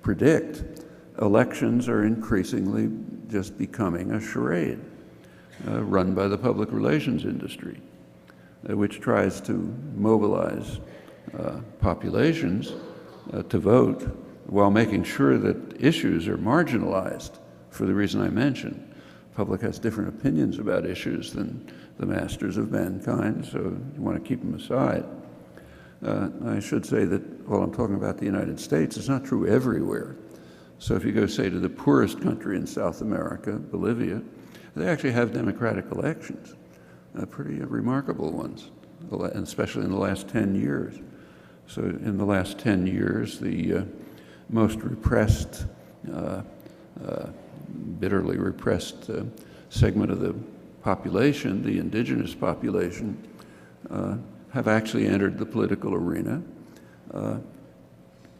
Speaker 3: predict, elections are increasingly just becoming a charade run by the public relations industry, which tries to mobilize populations to vote while making sure that issues are marginalized for the reason I mentioned. The public has different opinions about issues than the masters of mankind, so you want to keep them aside. I should say that while I'm talking about the United States, it's not true everywhere. So if you go, say, to the poorest country in South America, Bolivia, they actually have democratic elections, pretty remarkable ones, and especially in the last 10 years. So in the last 10 years, the most repressed, bitterly repressed segment of the population, the indigenous population, have actually entered the political arena,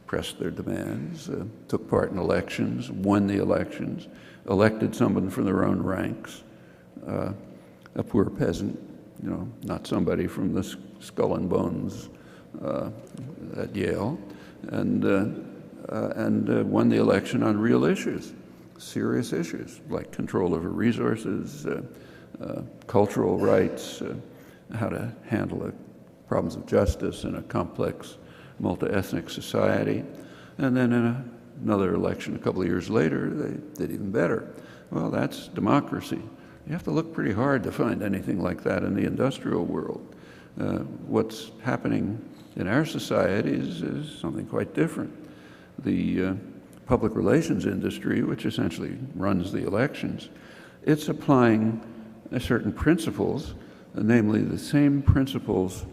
Speaker 3: pressed their demands, took part in elections, won the elections, elected someone from their own ranks, a poor peasant, not somebody from the Skull and Bones at Yale, and won the election on real issues, serious issues like control over resources, cultural rights, how to handle problems of justice in a complex multi-ethnic society. And then in another election a couple of years later, they did even better. Well, that's democracy. You have to look pretty hard to find anything like that in the industrial world. What's happening in our societies is something quite different. The public relations industry, which essentially runs the elections, it's applying certain principles, namely the same principles.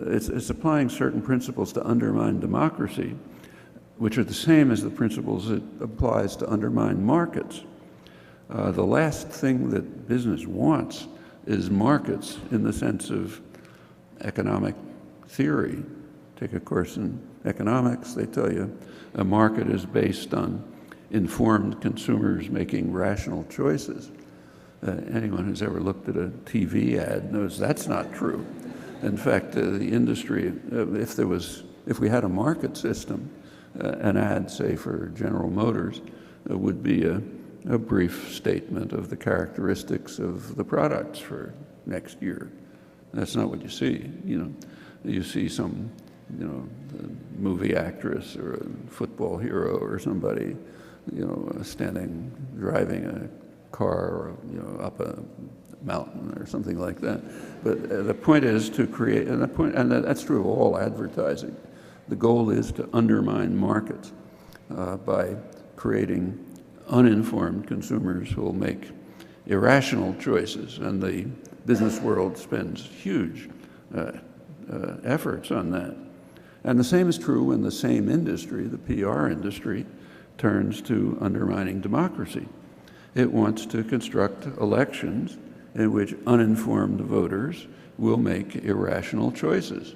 Speaker 3: It's applying certain principles to undermine democracy, which are the same as the principles it applies to undermine markets. The last thing that business wants is markets in the sense of economic theory. Take a course in economics, they tell you a market is based on informed consumers making rational choices. Anyone who's ever looked at a TV ad knows that's not true. In fact, the industry, if we had a market system, an ad, say, for General Motors, would be a brief statement of the characteristics of the products for next year. That's not what you see. You see some, movie actress or a football hero or somebody, driving a car, up a mountain or something like that. But the point is to create, and that's true of all advertising. The goal is to undermine markets by creating uninformed consumers who will make irrational choices, and the business world spends huge efforts on that. And the same is true when the same industry, the PR industry, turns to undermining democracy. It wants to construct elections in which uninformed voters will make irrational choices.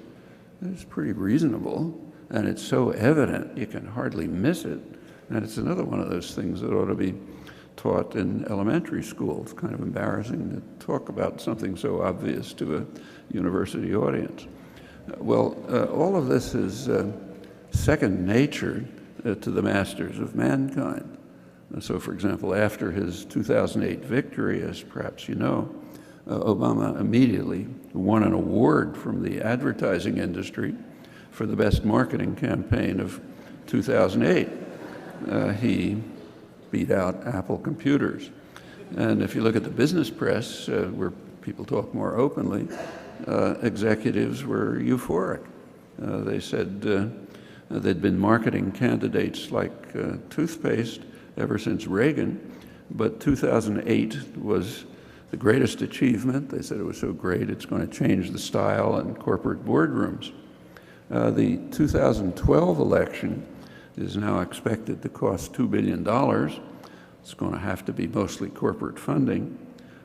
Speaker 3: It's pretty reasonable, and it's so evident you can hardly miss it. And it's another one of those things that ought to be taught in elementary school. It's kind of embarrassing to talk about something so obvious to a university audience. Well, all of this is second nature to the masters of mankind. So, for example, after his 2008 victory, as perhaps you know, Obama immediately won an award from the advertising industry for the best marketing campaign of 2008. He beat out Apple computers. And if you look at the business press, where people talk more openly, executives were euphoric. They said they'd been marketing candidates like toothpaste ever since Reagan, but 2008 was the greatest achievement. They said it was so great it's going to change the style in corporate boardrooms. The 2012 election is now expected to cost $2 billion. It's going to have to be mostly corporate funding.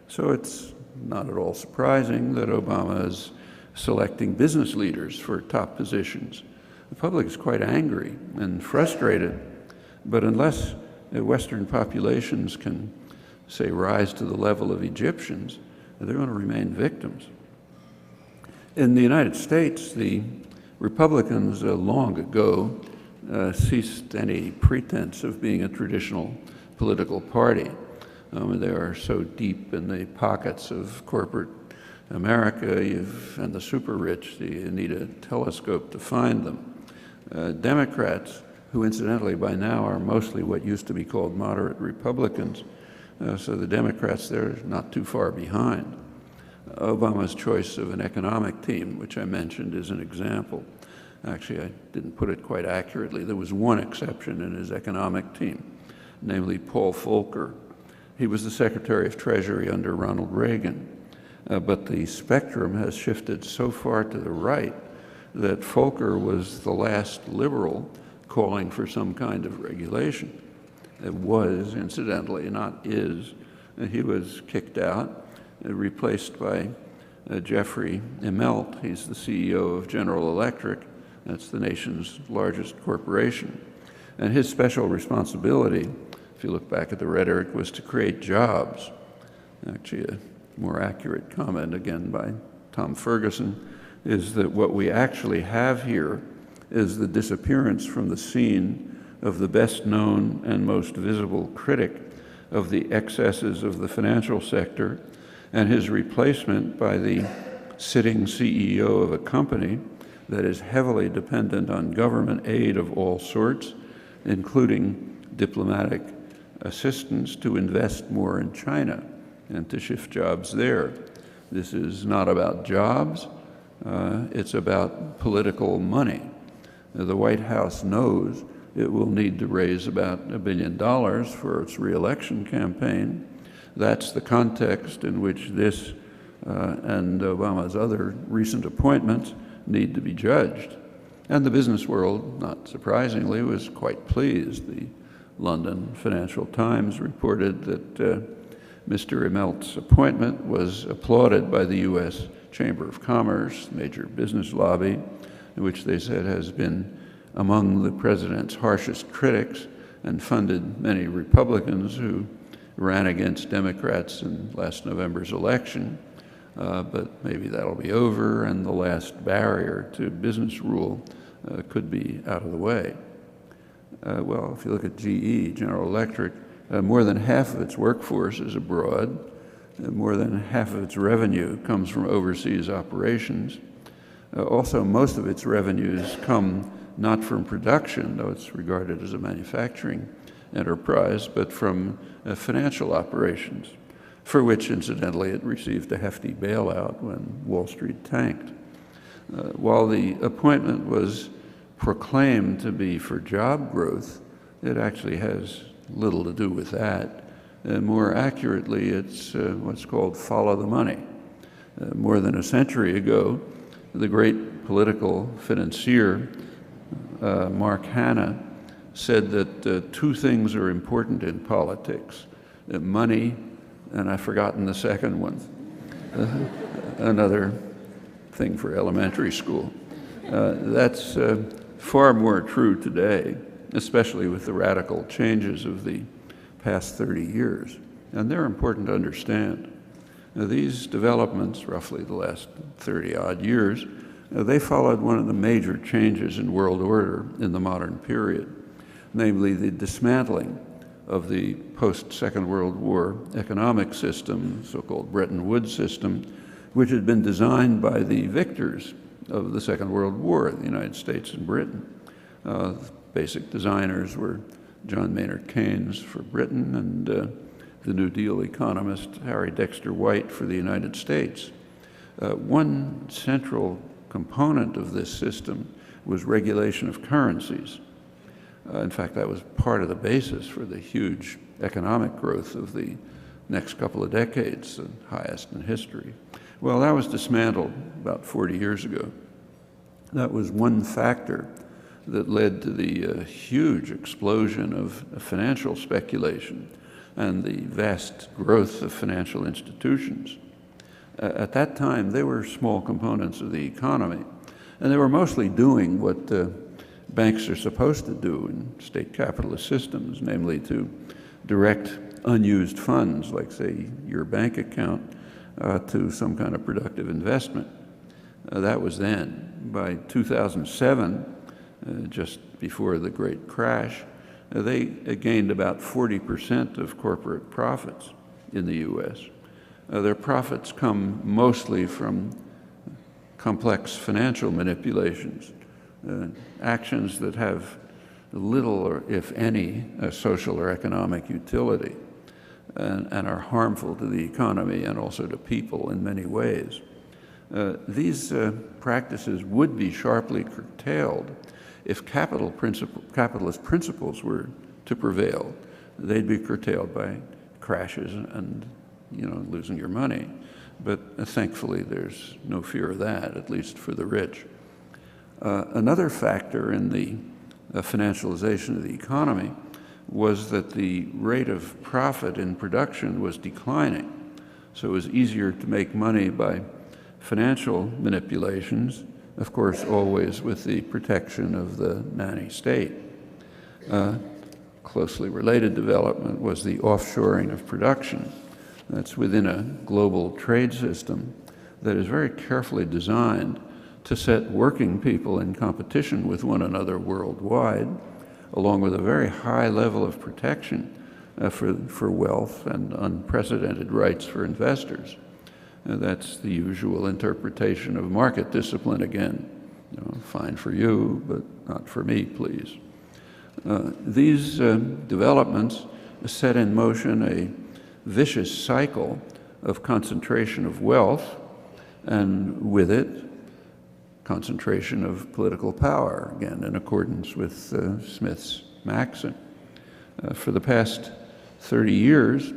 Speaker 3: So it's not at all surprising that Obama is selecting business leaders for top positions. The public is quite angry and frustrated, but unless Western populations can, say, rise to the level of Egyptians, they're going to remain victims. In the United States, the Republicans long ago ceased any pretense of being a traditional political party. They are so deep in the pockets of corporate America and the super rich, you need a telescope to find them. Democrats, who incidentally by now are mostly what used to be called moderate Republicans, so the Democrats there are not too far behind. Obama's choice of an economic team, which I mentioned, is an example. Actually, I didn't put it quite accurately. There was one exception in his economic team, namely Paul Volcker. He was the Secretary of Treasury under Ronald Reagan, but the spectrum has shifted so far to the right that Volcker was the last liberal calling for some kind of regulation. It was, incidentally, not is. He was kicked out, replaced by Jeffrey Immelt. He's the CEO of General Electric. That's the nation's largest corporation. And his special responsibility, if you look back at the rhetoric, was to create jobs. Actually, a more accurate comment, again by Tom Ferguson, is that what we actually have here is the disappearance from the scene of the best known and most visible critic of the excesses of the financial sector, and his replacement by the sitting CEO of a company that is heavily dependent on government aid of all sorts, including diplomatic assistance to invest more in China and to shift jobs there. This is not about jobs, it's about political money. The White House knows it will need to raise about $1 billion for its re-election campaign. That's the context in which this and Obama's other recent appointments need to be judged. And the business world, not surprisingly, was quite pleased. The London Financial Times reported that Mr. Immelt's appointment was applauded by the U.S. Chamber of Commerce, major business lobby, which they said has been among the president's harshest critics and funded many Republicans who ran against Democrats in last November's election. But maybe that'll be over, and the last barrier to business rule could be out of the way. Well, if you look at GE, General Electric, more than half of its workforce is abroad. More than half of its revenue comes from overseas operations. Also, most of its revenues come not from production, though it's regarded as a manufacturing enterprise, but from financial operations, for which, incidentally, it received a hefty bailout when Wall Street tanked. While the appointment was proclaimed to be for job growth, it actually has little to do with that. More accurately, it's what's called follow the money. More than a century ago, the great political financier, Mark Hanna, said that two things are important in politics, money, and I've forgotten the second one, another thing for elementary school. That's far more true today, especially with the radical changes of the past 30 years, and they're important to understand. Now, these developments, roughly the last 30-odd years, they followed one of the major changes in world order in the modern period, namely the dismantling of the post-Second World War economic system, so-called Bretton Woods system, which had been designed by the victors of the Second World War, the United States and Britain. Basic designers were John Maynard Keynes for Britain and the New Deal economist Harry Dexter White for the United States. One central component of this system was regulation of currencies. In fact, that was part of the basis for the huge economic growth of the next couple of decades, the highest in history. Well, that was dismantled about 40 years ago. That was one factor that led to the huge explosion of financial speculation and the vast growth of financial institutions. At that time, they were small components of the economy, and they were mostly doing what banks are supposed to do in state capitalist systems, namely to direct unused funds, like, say, your bank account, to some kind of productive investment. That was then. By 2007, just before the great crash, they gained about 40% of corporate profits in the U.S. Their profits come mostly from complex financial manipulations, actions that have little or if any social or economic utility and are harmful to the economy and also to people in many ways. These practices would be sharply curtailed if capitalist principles were to prevail. They'd be curtailed by crashes and losing your money. But thankfully, there's no fear of that, at least for the rich. Another factor in the financialization of the economy was that the rate of profit in production was declining. So it was easier to make money by financial manipulations, of course, always with the protection of the nanny state. Closely related development was the offshoring of production. That's within a global trade system that is very carefully designed to set working people in competition with one another worldwide, along with a very high level of protection for wealth and unprecedented rights for investors. That's the usual interpretation of market discipline again. Fine for you, but not for me, please. These developments set in motion a vicious cycle of concentration of wealth, and with it, concentration of political power, again, in accordance with Smith's maxim. For the past 30 years,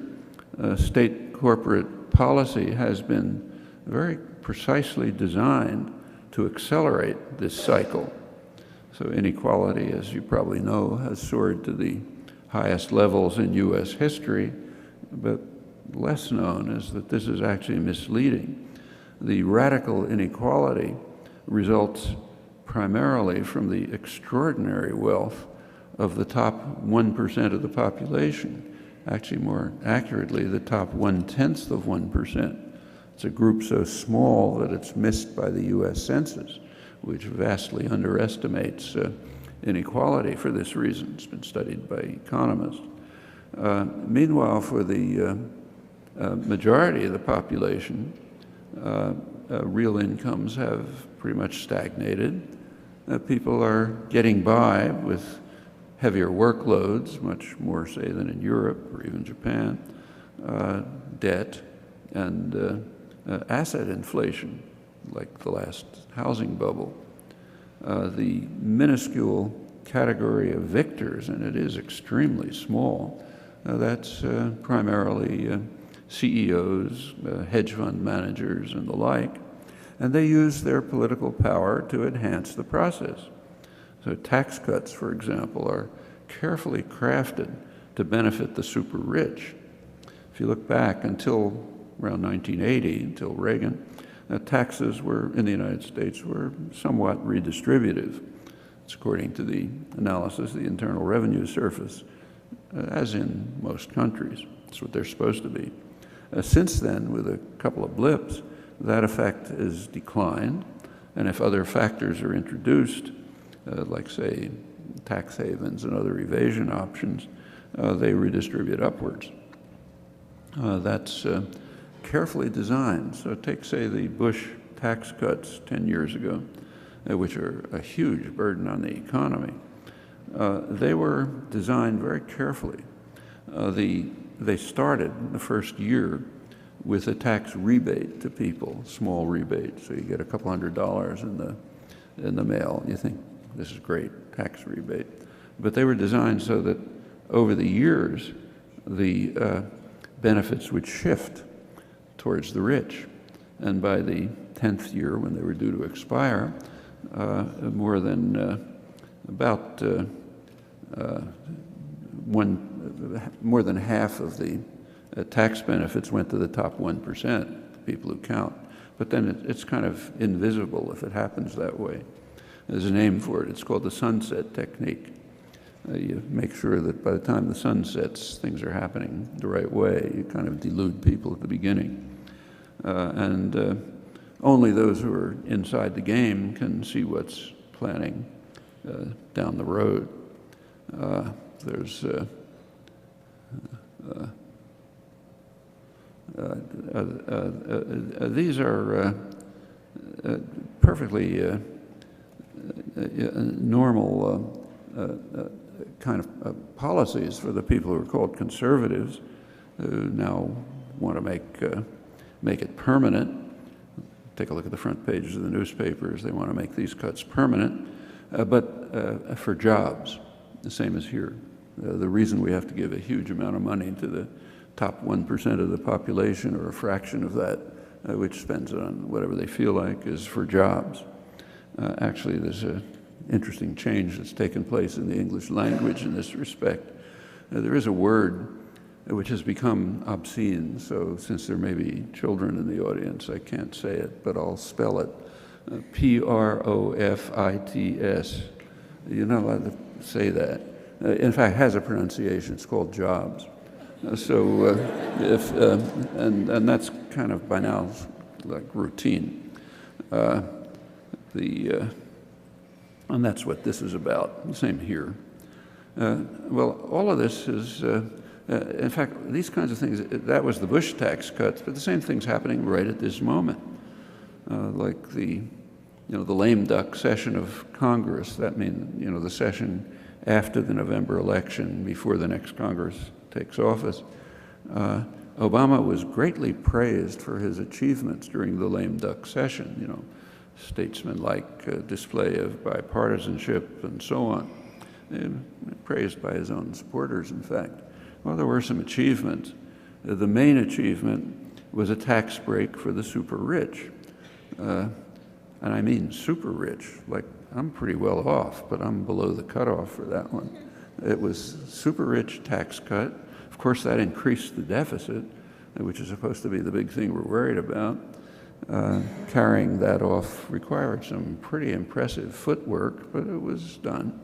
Speaker 3: state corporate policy has been very precisely designed to accelerate this cycle. So inequality, as you probably know, has soared to the highest levels in U.S. history, but less known is that this is actually misleading. The radical inequality results primarily from the extraordinary wealth of the top 1% of the population. Actually, more accurately, the top 1/10 of 1%. It's a group so small that it's missed by the U.S. Census, which vastly underestimates inequality for this reason. It's been studied by economists. Meanwhile, for the majority of the population, real incomes have pretty much stagnated. People are getting by with heavier workloads, much more, say, than in Europe or even Japan, debt, and asset inflation, like the last housing bubble. The minuscule category of victors, and it is extremely small, that's primarily CEOs, hedge fund managers, and the like, and they use their political power to enhance the process. So tax cuts, for example, are carefully crafted to benefit the super rich. If you look back until around 1980, until Reagan, taxes in the United States were somewhat redistributive. It's according to the analysis of the Internal Revenue Service, as in most countries. That's what they're supposed to be. Since then, with a couple of blips, that effect has declined, and if other factors are introduced, like, say, tax havens and other evasion options, they redistribute upwards. That's carefully designed. So take, say, the Bush tax cuts 10 years ago, which are a huge burden on the economy. they were designed very carefully. They started the first year with a tax rebate to people, small rebate. So you get a couple $100 in the mail. And you think, this is great, tax rebate. But they were designed so that over the years, the benefits would shift towards the rich. And by the 10th year, when they were due to expire, more than half of the tax benefits went to the top 1%, people who count. But then it's kind of invisible if it happens that way. There's a name for it. It's called the sunset technique. You make sure that by the time the sun sets, things are happening the right way. You kind of delude people at the beginning. And only those who are inside the game can see what's planning down the road. These are perfectly normal kind of policies for the people who are called conservatives, who now want to make it permanent. Take a look at the front pages of the newspapers. They want to make these cuts permanent, but for jobs, the same as here. The reason we have to give a huge amount of money to the top 1% of the population, or a fraction of that, which spends it on whatever they feel like, is for jobs. Actually, there's an interesting change that's taken place in the English language in this respect. There is a word which has become obscene, so since there may be children in the audience, I can't say it, but I'll spell it. Profits. You're not allowed to say that. In fact, it has a pronunciation. It's called jobs. And that's kind of by now like routine. And that's what this is about. The same here. Well, all of this is, in fact, these kinds of things. That was the Bush tax cuts, but the same thing's happening right at this moment. Like the lame duck session of Congress. That means the session after the November election, before the next Congress takes office. Obama was greatly praised for his achievements during the lame duck session, statesman-like display of bipartisanship and so on. Praised by his own supporters, in fact. Well, there were some achievements. The main achievement was a tax break for the super rich. And I mean super rich, like I'm pretty well off, but I'm below the cutoff for that one. It was super rich tax cut. Of course, that increased the deficit, which is supposed to be the big thing we're worried about. Carrying that off required some pretty impressive footwork, but it was done.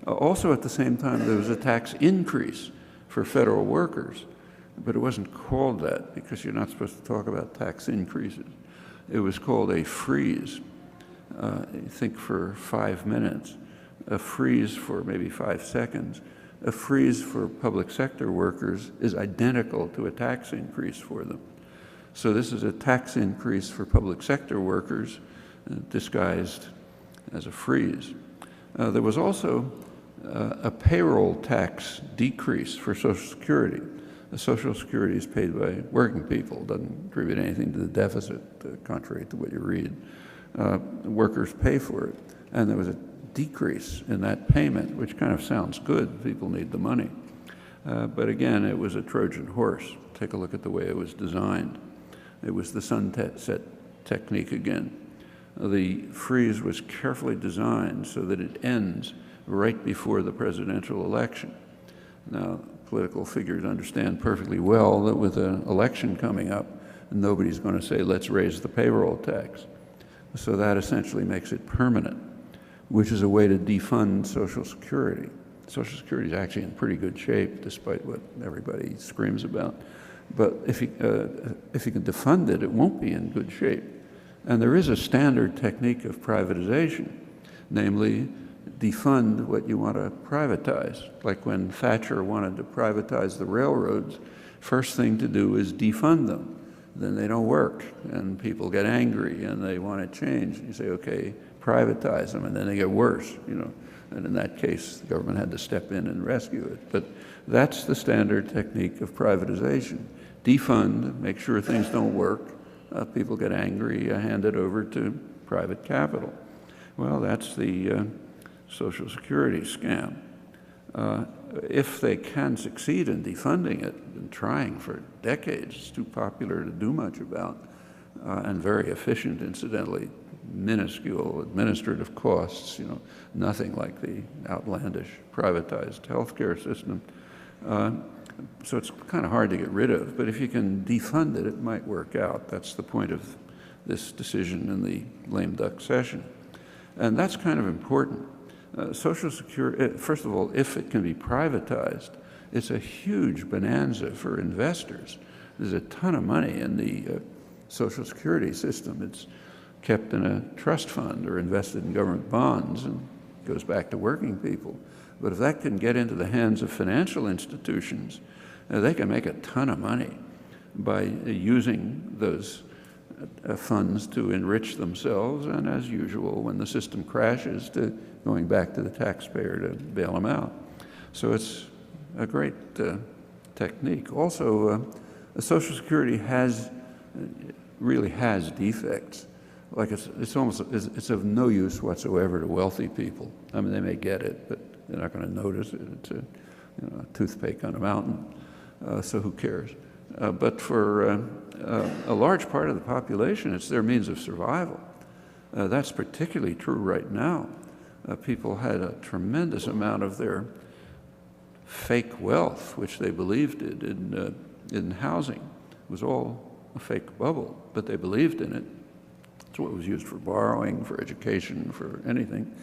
Speaker 3: Also, at the same time, there was a tax increase for federal workers, but it wasn't called that because you're not supposed to talk about tax increases. It was called a freeze. Think for 5 minutes, a freeze for maybe 5 seconds. A freeze for public sector workers is identical to a tax increase for them. So this is a tax increase for public sector workers disguised as a freeze. There was also a payroll tax decrease for Social Security. The Social Security is paid by working people, doesn't contribute anything to the deficit, contrary to what you read. Workers pay for it. And there was a decrease in that payment, which kind of sounds good. People need the money. But again, it was a Trojan horse. Take a look at the way it was designed. It was the sunset technique again. The freeze was carefully designed so that it ends right before the presidential election. Now, political figures understand perfectly well that with an election coming up, nobody's going to say, let's raise the payroll tax. So that essentially makes it permanent, which is a way to defund Social Security. Social Security is actually in pretty good shape, despite what everybody screams about. But if you can defund it, it won't be in good shape. And there is a standard technique of privatization, namely defund what you want to privatize. Like when Thatcher wanted to privatize the railroads, first thing to do is defund them. Then they don't work, and people get angry, and they want to change. You say, okay, privatize them, and then they get worse, you know. And in that case, the government had to step in and rescue it. But that's the standard technique of privatization. Defund, make sure things don't work. People get angry, hand it over to private capital. Well, that's the Social Security scam. If they can succeed in defunding it, and trying for decades, it's too popular to do much about, and very efficient, incidentally, minuscule administrative costs, you know, nothing like the outlandish privatized healthcare system. So it's kind of hard to get rid of, but if you can defund it, it might work out. That's the point of this decision in the lame duck session. And that's kind of important. Social Security, first of all, if it can be privatized, it's a huge bonanza for investors. There's a ton of money in the Social Security system. It's kept in a trust fund or invested in government bonds and goes back to working people. But if that can get into the hands of financial institutions, they can make a ton of money by using those funds to enrich themselves, and as usual, when the system crashes, to going back to the taxpayer to bail them out. So it's a great technique. Also, Social Security really has defects. Like it's of no use whatsoever to wealthy people. I mean, they may get it, but they're not going to notice it. It's a toothpick on a mountain, so who cares? But for a large part of the population, it's their means of survival. That's particularly true right now. People had a tremendous amount of their fake wealth, which they believed in housing. It was all a fake bubble, but they believed in it. It's what was used for borrowing, for education, for anything.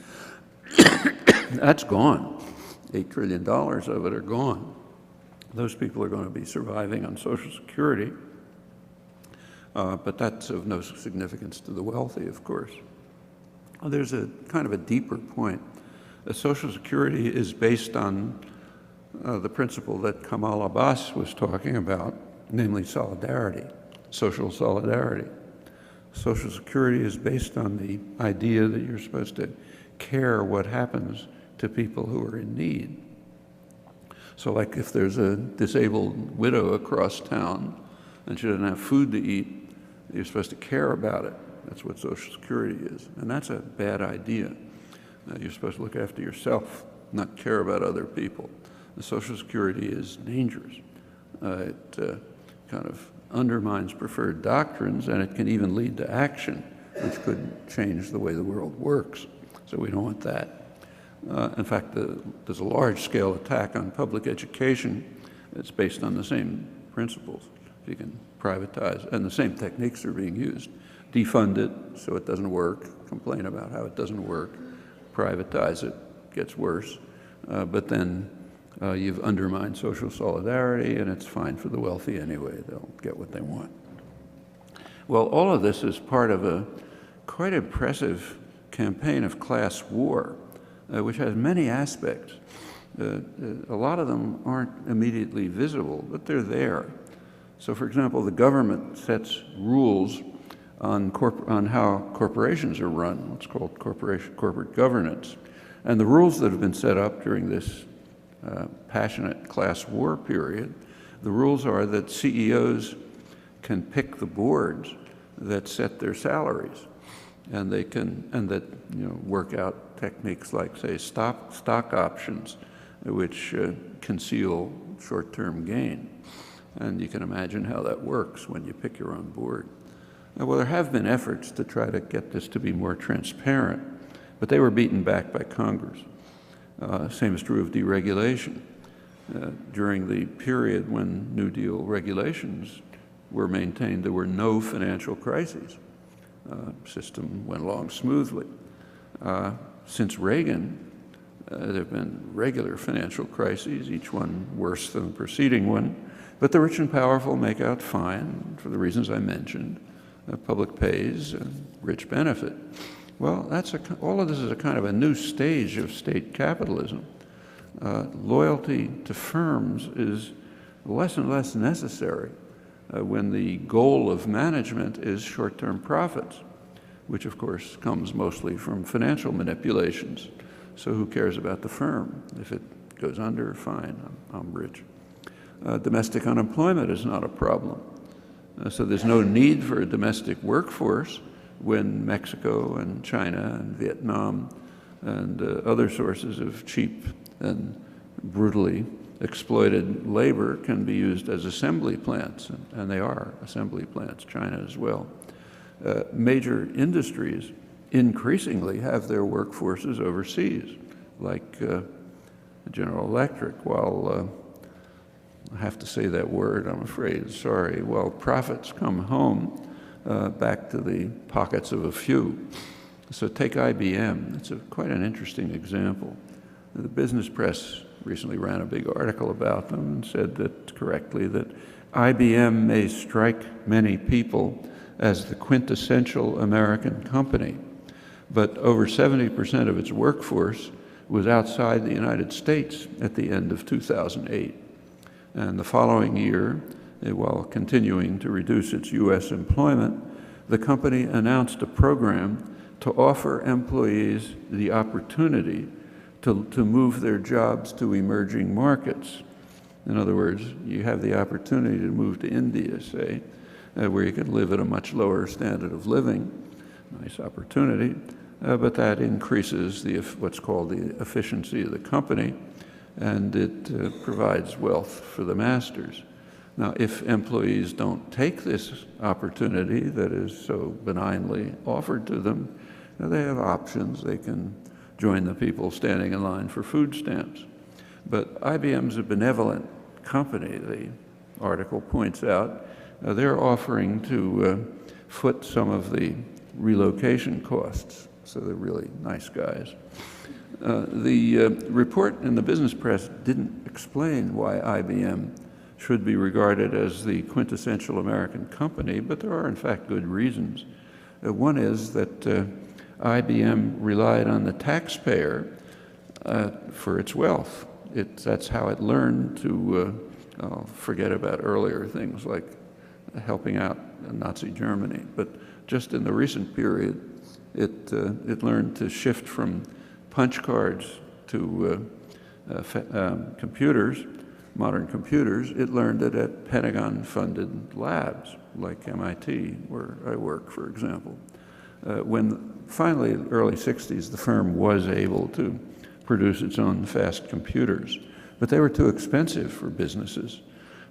Speaker 3: That's gone. $8 trillion of it are gone. Those people are going to be surviving on Social Security, but that's of no significance to the wealthy, of course. There's a kind of a deeper point. Social Security is based on the principle that Kamal Abbas was talking about, namely solidarity, social solidarity. Social Security is based on the idea that you're supposed to care what happens to people who are in need. So like if there's a disabled widow across town and she doesn't have food to eat, you're supposed to care about it. That's what Social Security is. And that's a bad idea. You're supposed to look after yourself, not care about other people. The Social Security is dangerous. It kind of undermines preferred doctrines, and it can even lead to action, which could change the way the world works. So we don't want that. In fact, there's a large-scale attack on public education. It's based on the same principles. You can privatize, and the same techniques are being used. Defund it so it doesn't work, complain about how it doesn't work, privatize it, gets worse, but then you've undermined social solidarity, and it's fine for the wealthy anyway. They'll get what they want. Well, all of this is part of a quite impressive campaign of class war, which has many aspects. A lot of them aren't immediately visible, but they're there. So, for example, the government sets rules on how corporations are run, what's called corporate governance. And the rules that have been set up during this passionate class war period, the rules are that CEOs can pick the boards that set their salaries, and that work out techniques like, say, stock options, which conceal short-term gain. And you can imagine how that works when you pick your own board. Well, there have been efforts to try to get this to be more transparent, but they were beaten back by Congress. Same is true of deregulation. During the period when New Deal regulations were maintained, there were no financial crises. System went along smoothly. Since Reagan, there have been regular financial crises, each one worse than the preceding one, but the rich and powerful make out fine for the reasons I mentioned. Public pays, rich benefit. Well, all of this is a kind of a new stage of state capitalism. Loyalty to firms is less and less necessary when the goal of management is short-term profits. which of course comes mostly from financial manipulations. So who cares about the firm? If it goes under, fine, I'm rich. Domestic unemployment is not a problem. So there's no need for a domestic workforce when Mexico and China and Vietnam and other sources of cheap and brutally exploited labor can be used as assembly plants, and they are assembly plants, China as well. Major industries increasingly have their workforces overseas, like General Electric, while I have to say that word, I'm afraid, sorry, while profits come home back to the pockets of a few. So take IBM, it's quite an interesting example. The business press recently ran a big article about them and said that correctly that IBM may strike many people as the quintessential American company, but over 70% of its workforce was outside the United States at the end of 2008. And the following year, while continuing to reduce its U.S. employment, the company announced a program to offer employees the opportunity to move their jobs to emerging markets. In other words, you have the opportunity to move to India, say, where you can live at a much lower standard of living. Nice opportunity, but that increases what's called the efficiency of the company, and it provides wealth for the masters. Now, if employees don't take this opportunity that is so benignly offered to them, they have options. They can join the people standing in line for food stamps. But IBM's a benevolent company, the article points out. They're offering to foot some of the relocation costs, so they're really nice guys. The report in the business press didn't explain why IBM should be regarded as the quintessential American company, but there are in fact good reasons. One is that IBM relied on the taxpayer for its wealth. That's how it learned to forget about earlier things like helping out Nazi Germany. But just in the recent period, it learned to shift from punch cards to computers, modern computers. It learned it at Pentagon-funded labs like MIT, where I work, for example. When finally, in the early 60s, the firm was able to produce its own fast computers, but they were too expensive for businesses,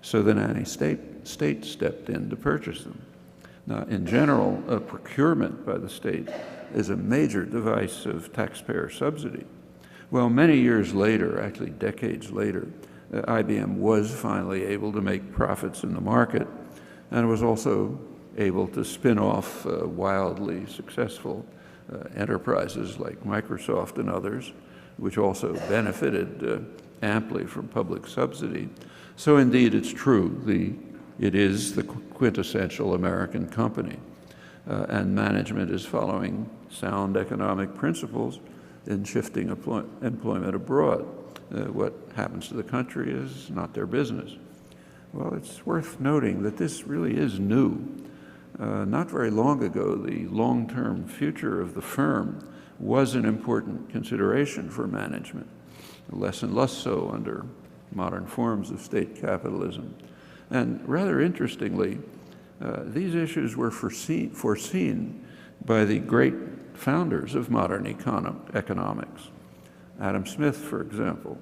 Speaker 3: so the nanny-state stepped in to purchase them. Now, in general, a procurement by the state is a major device of taxpayer subsidy. Well, many years later, actually decades later, IBM was finally able to make profits in the market and was also able to spin off wildly successful enterprises like Microsoft and others, which also benefited amply from public subsidy. So indeed, it's true, it is the quintessential American company, and management is following sound economic principles in shifting employment abroad. What happens to the country is not their business. Well, it's worth noting that this really is new. Not very long ago, the long-term future of the firm was an important consideration for management, less and less so under modern forms of state capitalism. And rather interestingly, these issues were foreseen by the great founders of modern economics. Adam Smith, for example,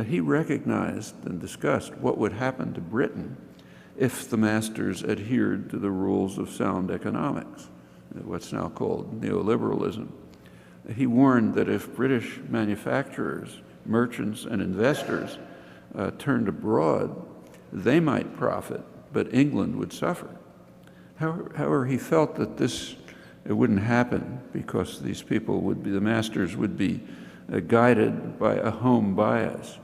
Speaker 3: he recognized and discussed what would happen to Britain if the masters adhered to the rules of sound economics, what's now called neoliberalism. He warned that if British manufacturers, merchants, and investors turned abroad, they might profit, but England would suffer. However, he felt that it wouldn't happen because these people the masters would be guided by a home bias.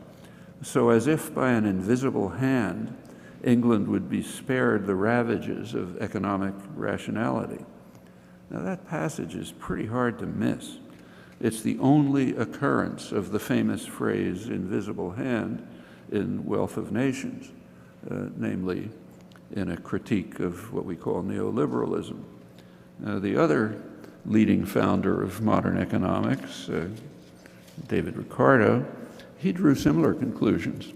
Speaker 3: So as if by an invisible hand, England would be spared the ravages of economic rationality. Now that passage is pretty hard to miss. It's the only occurrence of the famous phrase, invisible hand, in Wealth of Nations, namely in a critique of what we call neoliberalism. The other leading founder of modern economics, David Ricardo, he drew similar conclusions.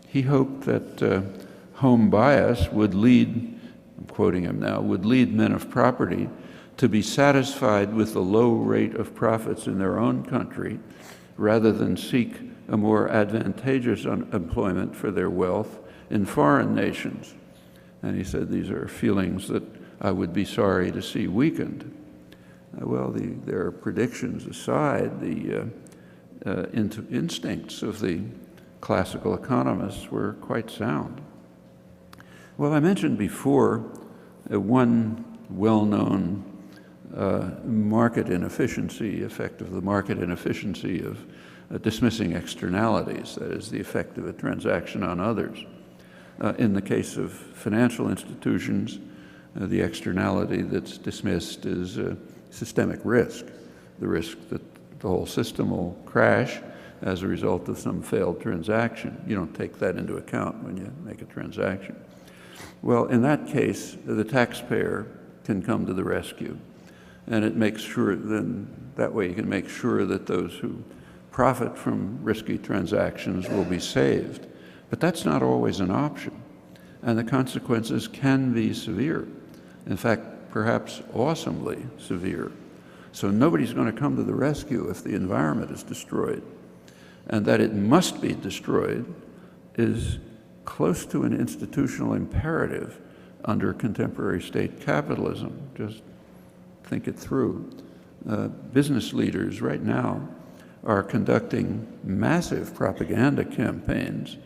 Speaker 3: He hoped that home bias would lead, I'm quoting him now, would lead men of property to be satisfied with the low rate of profits in their own country rather than seek a more advantageous employment for their wealth in foreign nations. And he said these are feelings that I would be sorry to see weakened. Well, their predictions aside, the instincts of the classical economists were quite sound. Well, I mentioned before one well-known market inefficiency, effect of the market inefficiency of dismissing externalities, that is, the effect of a transaction on others. In the case of financial institutions, the externality that's dismissed is systemic risk, the risk that the whole system will crash as a result of some failed transaction. You don't take that into account when you make a transaction. Well, in that case, the taxpayer can come to the rescue, and it makes sure, then that way you can make sure that those who profit from risky transactions will be saved. But that's not always an option, and the consequences can be severe. In fact, perhaps awesomely severe. So nobody's going to come to the rescue if the environment is destroyed. And that it must be destroyed is close to an institutional imperative under contemporary state capitalism. Just think it through. Business leaders right now are conducting massive propaganda campaigns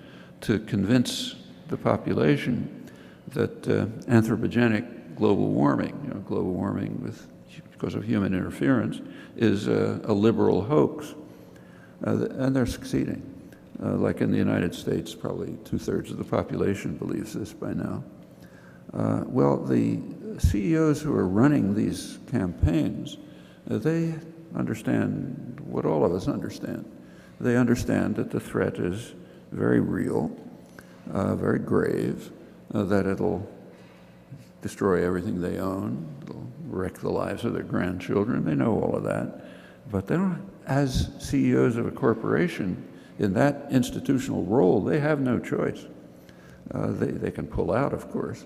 Speaker 3: to convince the population that anthropogenic global warming, global warming because of human interference, is a liberal hoax. And they're succeeding. Like in the United States, probably 2/3 of the population believes this by now. Well, the CEOs who are running these campaigns, they understand what all of us understand. They understand that the threat is very real, very grave, that it'll destroy everything they own, it'll wreck the lives of their grandchildren. They know all of that. But they don't, as CEOs of a corporation, in that institutional role, they have no choice. They can pull out, of course.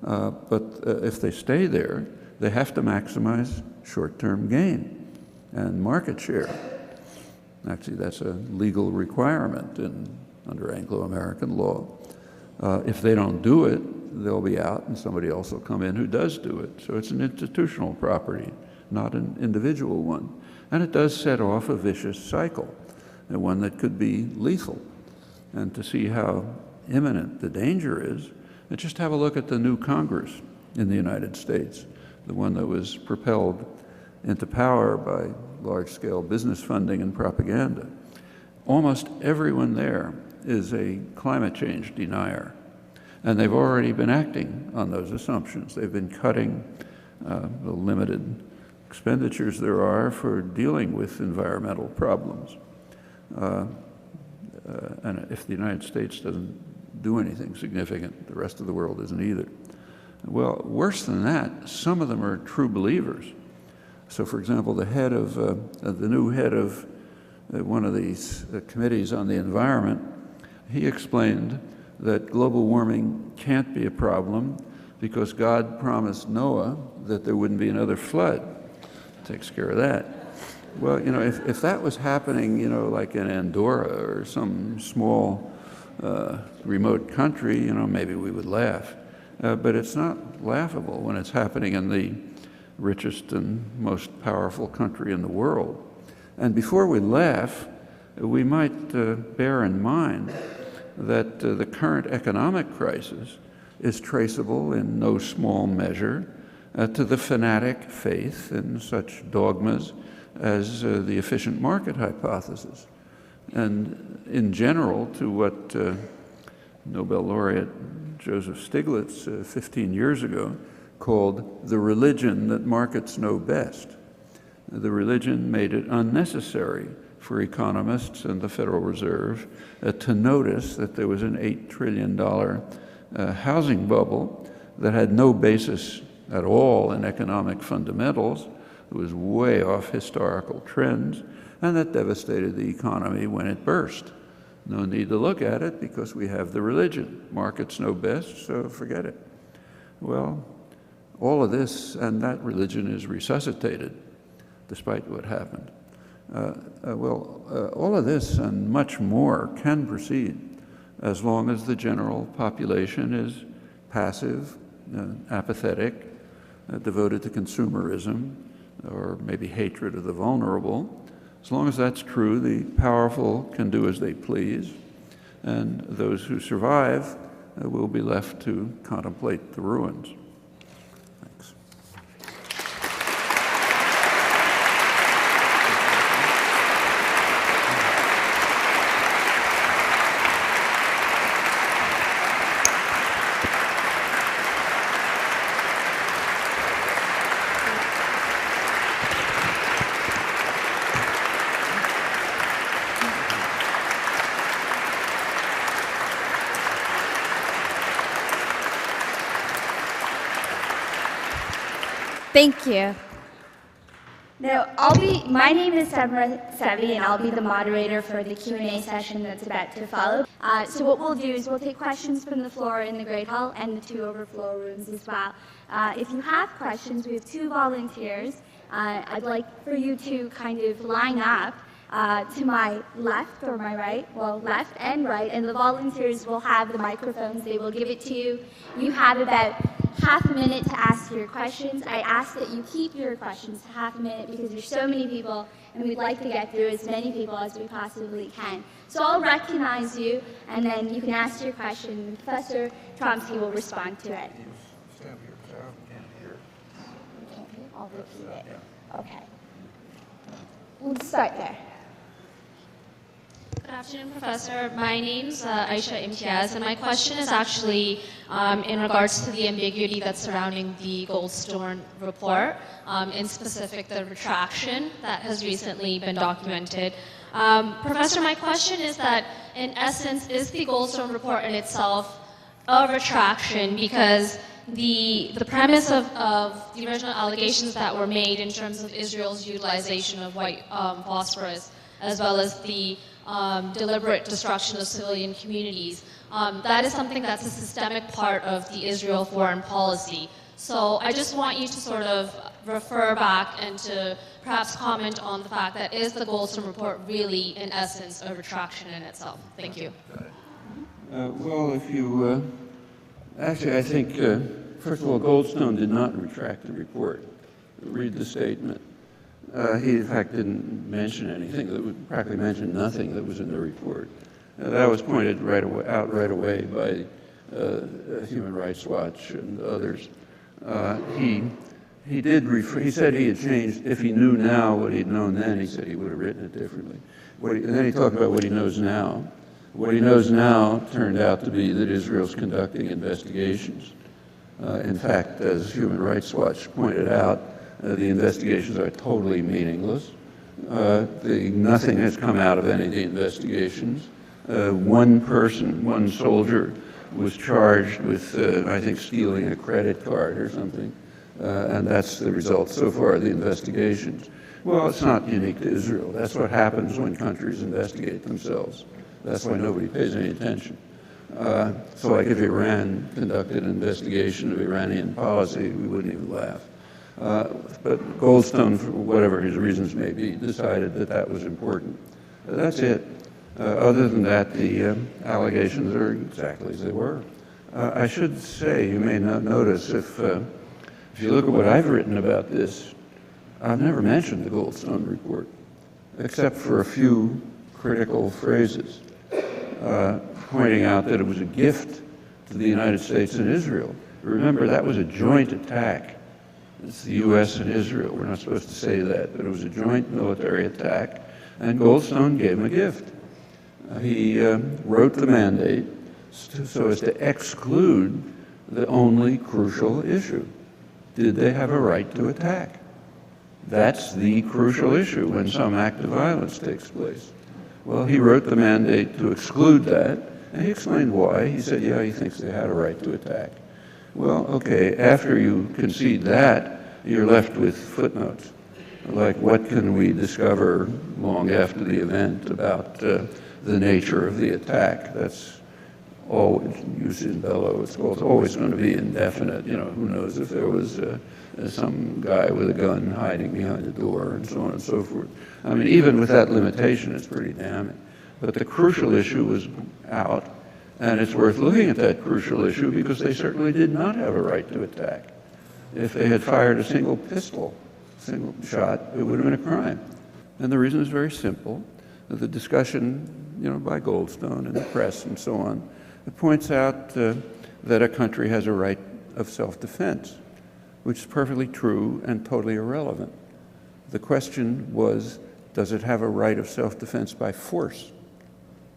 Speaker 3: But if they stay there, they have to maximize short-term gain and market share. Actually, that's a legal requirement under Anglo-American law. If they don't do it, they'll be out and somebody else will come in who does do it. So it's an institutional property, not an individual one. And it does set off a vicious cycle, and one that could be lethal. And to see how imminent the danger is, just have a look at the new Congress in the United States, the one that was propelled into power by large-scale business funding and propaganda. Almost everyone there is a climate change denier, and they've already been acting on those assumptions. They've been cutting the limited expenditures there are for dealing with environmental problems. And if the United States doesn't do anything significant, the rest of the world isn't either. Well, worse than that, some of them are true believers. So, for example, the new head of one of these committees on the environment, he explained that global warming can't be a problem because God promised Noah that there wouldn't be another flood. Takes care of that. Well, if that was happening, like in Andorra or some small remote country, maybe we would laugh. But it's not laughable when it's happening in the richest and most powerful country in the world. And before we laugh, we might bear in mind that the current economic crisis is traceable in no small measure to the fanatic faith in such dogmas as the efficient market hypothesis, and in general to what Nobel laureate Joseph Stiglitz 15 years ago called the religion that markets know best. The religion made it unnecessary for economists and the Federal Reserve to notice that there was an $8 trillion housing bubble that had no basis at all in economic fundamentals, It was way off historical trends, and that devastated the economy when it burst. No need to look at it because we have the religion. Markets know best, so forget it. Well, all of this and that religion is resuscitated despite what happened. All of this and much more can proceed as long as the general population is passive, apathetic, devoted to consumerism, or maybe hatred of the vulnerable. As long as that's true, the powerful can do as they please, and those who survive will be left to contemplate the ruins. Thanks.
Speaker 4: Thank you. Now, my name is Deborah Sevi, and I'll be the moderator for the Q&A session that's about to follow. So what we'll do is we'll take questions from the floor in the Great Hall and the 2 overflow rooms as well. If you have questions, we have 2 volunteers. I'd like for you to kind of line up to my left or my right, well, left and right, and the volunteers will have the microphones. They will give it to you. You have about half a minute to ask your questions. I ask that you keep your questions to half a minute because there's so many people and we'd like to get through as many people as we possibly can. So I'll recognize you and then you can ask your question and Professor Chomsky will respond to it.
Speaker 3: Stand here, so I can't hear.
Speaker 4: I'll repeat it. Okay. We'll start there.
Speaker 5: Good afternoon, Professor. My name's Aisha Imtiaz, and my question is actually in regards to the ambiguity that's surrounding the Goldstone report, in specific the retraction that has recently been documented. Professor, my question is that, in essence, is the Goldstone report in itself a retraction? Because the premise of the original allegations that were made in terms of Israel's utilization of white phosphorus, as well as the deliberate destruction of civilian communities. That is something that's a systemic part of the Israel foreign policy. So I just want you to sort of refer back and to perhaps comment on the fact that is the Goldstone report really, in essence, a retraction in itself? Thank you.
Speaker 3: Well, if you, actually I think, first of all, Goldstone did not retract the report. Read the statement. He, in fact, didn't mention anything, practically mentioned nothing that was in the report. That was pointed out right away by Human Rights Watch and others. He said he had changed, if he knew now what he'd known then, he said he would have written it differently. And then he talked about what he knows now. What he knows now turned out to be that Israel's conducting investigations. In fact, as Human Rights Watch pointed out, the investigations are totally meaningless. Nothing has come out of any of the investigations. One soldier was charged with, I think, stealing a credit card or something, and that's the result so far of the investigations. Well, it's not unique to Israel. That's what happens when countries investigate themselves. That's why nobody pays any attention. So like if Iran conducted an investigation of Iranian policy, we wouldn't even laugh. But Goldstone, for whatever his reasons may be, decided that that was important. That's it. Other than that, the allegations are exactly as they were. I should say, you may not notice, if you look at what I've written about this, I've never mentioned the Goldstone report, except for a few critical phrases, pointing out that it was a gift to the United States and Israel. Remember, that was a joint attack. It's the U.S. and Israel. We're not supposed to say that, but it was a joint military attack, and Goldstone gave him a gift. He wrote the mandate so as to exclude the only crucial issue. Did they have a right to attack? That's the crucial issue when some act of violence takes place. Well, he wrote the mandate to exclude that, and he explained why. He said, yeah, he thinks they had a right to attack. Well, okay, after you concede that, you're left with footnotes. like what can we discover long after the event about the nature of the attack. That's always used in bellow. It's always going to be indefinite. You know, who knows if there was some guy with a gun hiding behind the door and so on and so forth. I mean, even with that limitation, it's pretty damning. But the crucial issue was out, and it's worth looking at that crucial issue because they certainly did not have a right to attack. If they had fired a single pistol, single shot, it would have been a crime. And the reason is very simple. The discussion, you know, by Goldstone and the press and so on, it points out that a country has a right of self-defense, which is perfectly true and totally irrelevant. The question was, does it have a right of self-defense by force?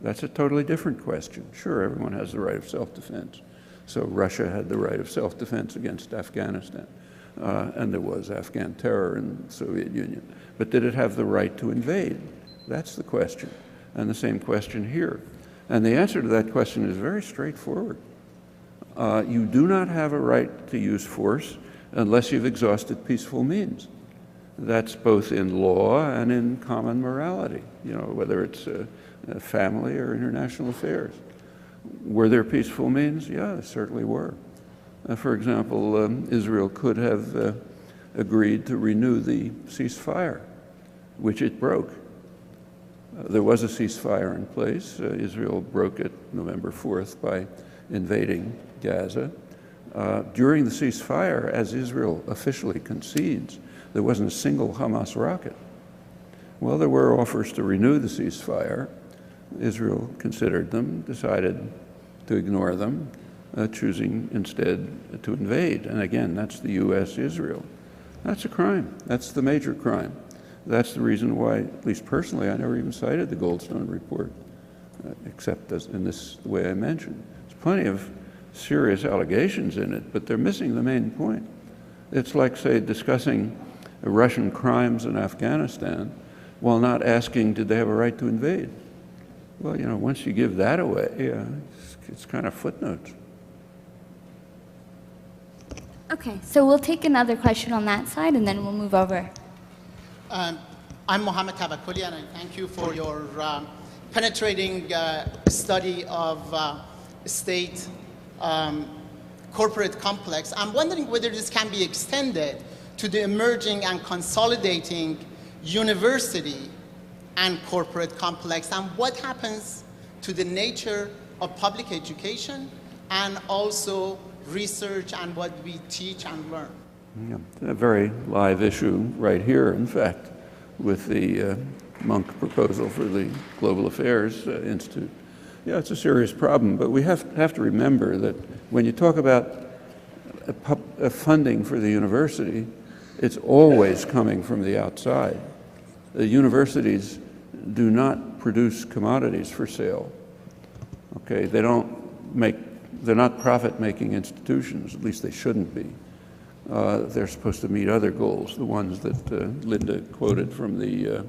Speaker 3: That's a totally different question. Sure, everyone has the right of self-defense. So Russia had the right of self-defense against Afghanistan, and there was Afghan terror in the Soviet Union. But did it have the right to invade? That's the question, and the same question here. And the answer to that question is very straightforward. You do not have a right to use force unless you've exhausted peaceful means. That's both in law and in common morality, you know, whether it's family or international affairs. Were there peaceful means? Yeah, there certainly were. For example, Israel could have agreed to renew the ceasefire, which it broke. There was a ceasefire in place. Israel broke it November 4th by invading Gaza. During the ceasefire, as Israel officially concedes, there wasn't a single Hamas rocket. Well, there were offers to renew the ceasefire. Israel considered them, decided to ignore them, choosing instead to invade. And again, that's the U.S. Israel. That's a crime. That's the major crime. That's the reason why, at least personally, I never even cited the Goldstone report, except as in this the way I mentioned. There's plenty of serious allegations in it, but they're missing the main point. It's like, say, discussing Russian crimes in Afghanistan while not asking, did they have a right to invade? Well, you know, once you give that away, it's kind of footnotes.
Speaker 4: Okay, so we'll take another question on that side, and then we'll move over.
Speaker 6: I'm Mohammed Tabakkuli, and I thank you for your penetrating study of state corporate complex. I'm wondering whether this can be extended to the emerging and consolidating university and corporate complex, and what happens to the nature of public education and also research and what we teach and learn.
Speaker 3: Yeah, a very live issue right here, in fact, with the Monk proposal for the Global Affairs Institute. Yeah, it's a serious problem, but we have to remember that when you talk about funding for the university, it's always coming from the outside. The universities do not produce commodities for sale. Okay, they're not profit-making institutions, at least they shouldn't be. They're supposed to meet other goals, the ones that Linda quoted from the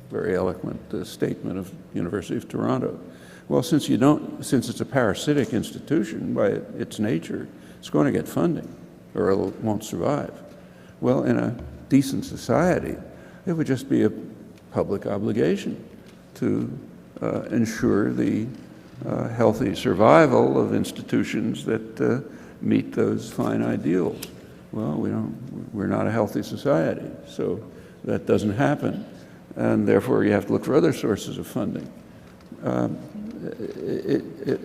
Speaker 3: very eloquent statement of University of Toronto. Well, since it's a parasitic institution by its nature, it's going to get funding or it won't survive. Well, in a decent society, it would just be a public obligation to ensure the healthy survival of institutions that meet those fine ideals. Well, we're not a healthy society, so that doesn't happen, and therefore you have to look for other sources of funding.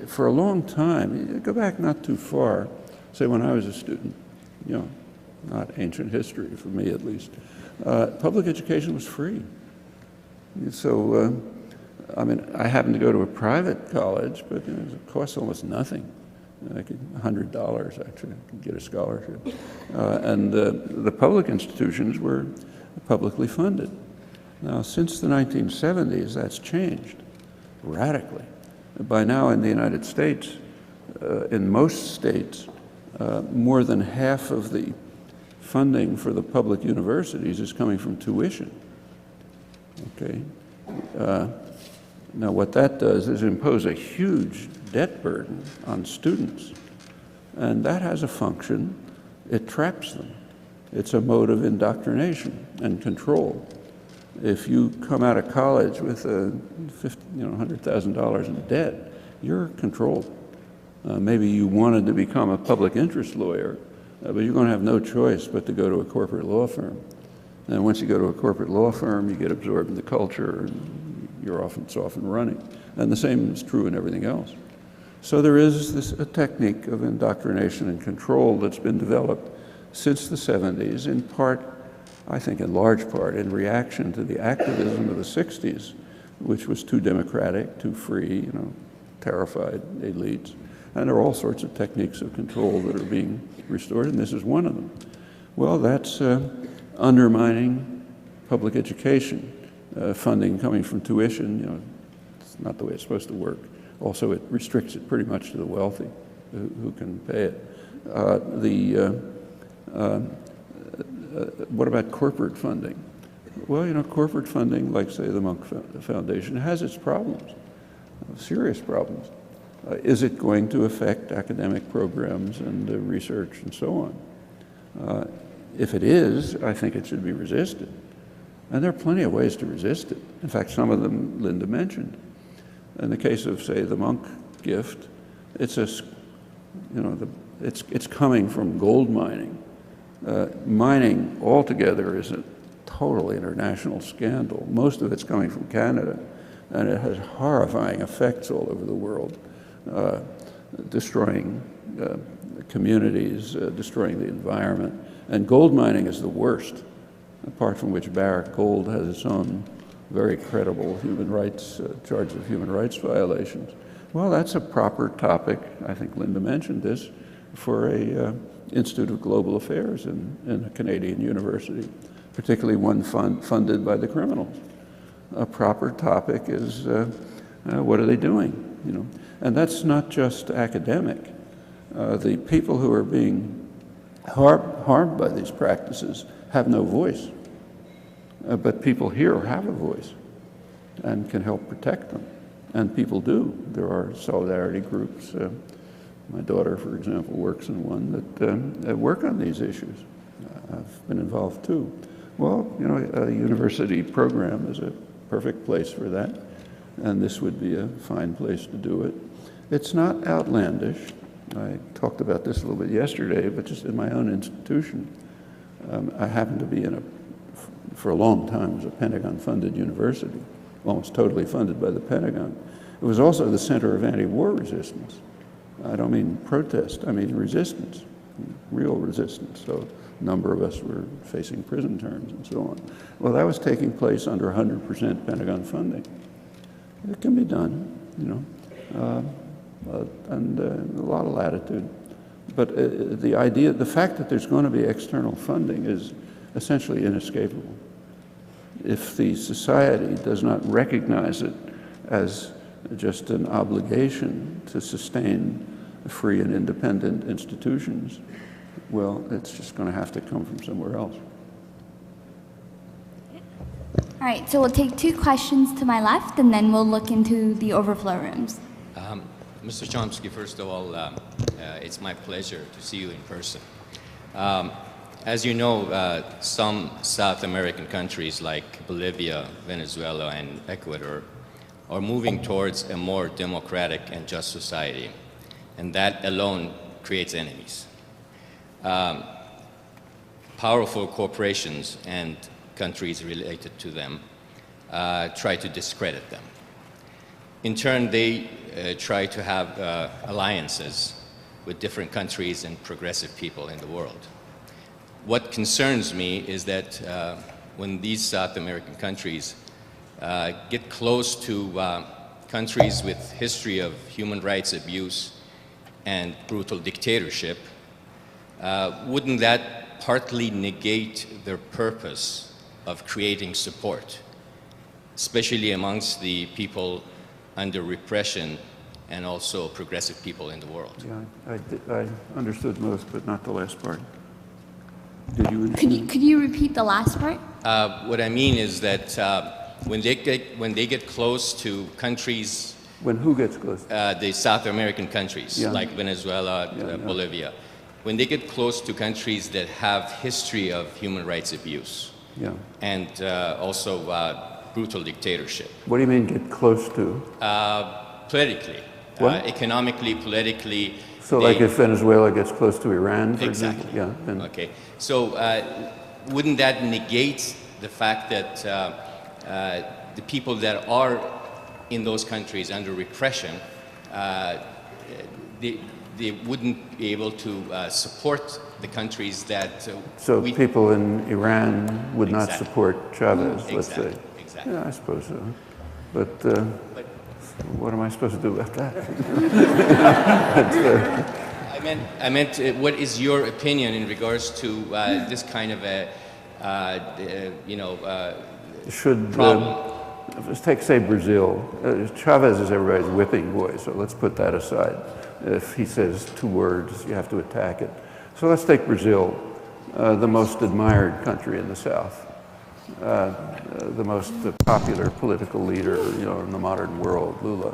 Speaker 3: For a long time, go back not too far, say when I was a student, you know, not ancient history for me at least, public education was free. So, I mean, I happened to go to a private college, but you know, it costs almost nothing. I could $100 actually could get a scholarship, and the public institutions were publicly funded. Now, since the 1970s, that's changed radically. By now, in the United States, in most states, more than half of the funding for the public universities is coming from tuition. Okay. Now, what that does is impose a huge debt burden on students, and that has a function. It traps them. It's a mode of indoctrination and control. If you come out of college with $100,000 in debt, you're controlled. Maybe you wanted to become a public interest lawyer, but you're going to have no choice but to go to a corporate law firm. And once you go to a corporate law firm, you get absorbed in the culture, and it's often running. And the same is true in everything else. So there is a technique of indoctrination and control that's been developed since the 70s, in part, I think in large part, in reaction to the activism of the 60s, which was too democratic, too free, terrified elites. And there are all sorts of techniques of control that are being restored, and this is one of them. Well, that's undermining public education, funding coming from tuition. It's not the way it's supposed to work. Also, it restricts it pretty much to the wealthy who can pay it. What about corporate funding? Well, corporate funding, like, say, the Munk Foundation, has its problems, serious problems. Is it going to affect academic programs and research and so on? If it is, I think it should be resisted. And there are plenty of ways to resist it. In fact, some of them Linda mentioned. In the case of, say, the Munk gift, it's coming from gold mining. Mining altogether is a total international scandal. Most of it's coming from Canada, and it has horrifying effects all over the world, destroying communities, destroying the environment. And gold mining is the worst, apart from which Barrick Gold has its own very credible human rights, charge of human rights violations. Well, that's a proper topic, I think Linda mentioned this, for a Institute of Global Affairs in a Canadian university, particularly one funded by the criminals. A proper topic is what are they doing, And that's not just academic. The people who are being harmed by these practices have no voice, but people here have a voice and can help protect them, and people do. There are solidarity groups. My daughter, for example, works in one that work on these issues. I've been involved too. Well, a university program is a perfect place for that, and this would be a fine place to do it. It's not outlandish. I talked about this a little bit yesterday, but just in my own institution, I happened to be for a long time, was a Pentagon-funded university, almost totally funded by the Pentagon. It was also the center of anti-war resistance. I don't mean protest, I mean resistance, real resistance. So a number of us were facing prison terms and so on. Well, that was taking place under 100% Pentagon funding. It can be done, and a lot of latitude. But the fact that there's going to be external funding is essentially inescapable. If the society does not recognize it as just an obligation to sustain free and independent institutions, well, it's just going to have to come from somewhere else.
Speaker 4: All right, so we'll take 2 questions to my left, and then we'll look into the overflow rooms.
Speaker 7: Mr. Chomsky, first of all, it's my pleasure to see you in person. As you know, some South American countries like Bolivia, Venezuela, and Ecuador are moving towards a more democratic and just society, and that alone creates enemies. Powerful corporations and countries related to them try to discredit them. In turn, they try to have alliances with different countries and progressive people in the world. What concerns me is that when these South American countries get close to countries with history of human rights abuse and brutal dictatorship, wouldn't that partly negate their purpose of creating support, especially amongst the people under repression and also progressive people in the world?
Speaker 3: Yeah, I understood most, but not the last part. Did you understand?
Speaker 4: Could you repeat the last part?
Speaker 7: What I mean is that when they get close to countries,
Speaker 3: when who gets close?
Speaker 7: The South American countries,
Speaker 3: Yeah.
Speaker 7: like Venezuela,
Speaker 3: Yeah.
Speaker 7: Bolivia, when they get close to countries that have history of human rights abuse,
Speaker 3: Yeah.
Speaker 7: and also brutal dictatorship.
Speaker 3: What do you mean get close to?
Speaker 7: Politically, economically, politically.
Speaker 3: So like if Venezuela gets close to Iran, for
Speaker 7: Exactly.
Speaker 3: example? Yeah. Then,
Speaker 7: Okay. So wouldn't that negate the fact that the people that are in those countries under repression, they wouldn't be able to support the countries that
Speaker 3: so people in Iran would not
Speaker 7: Exactly.
Speaker 3: support Chavez, let's
Speaker 7: Exactly.
Speaker 3: say.
Speaker 7: Exactly.
Speaker 3: Yeah, I suppose so. But what am I supposed to do about that?
Speaker 7: I meant what is your opinion in regards to this kind of a,
Speaker 3: Should,
Speaker 7: problem?
Speaker 3: let's take, say, Brazil. Chavez is everybody's whipping boy, so let's put that aside. If he says 2 words, you have to attack it. So let's take Brazil, the most admired country in the South, the most popular political leader, in the modern world, Lula.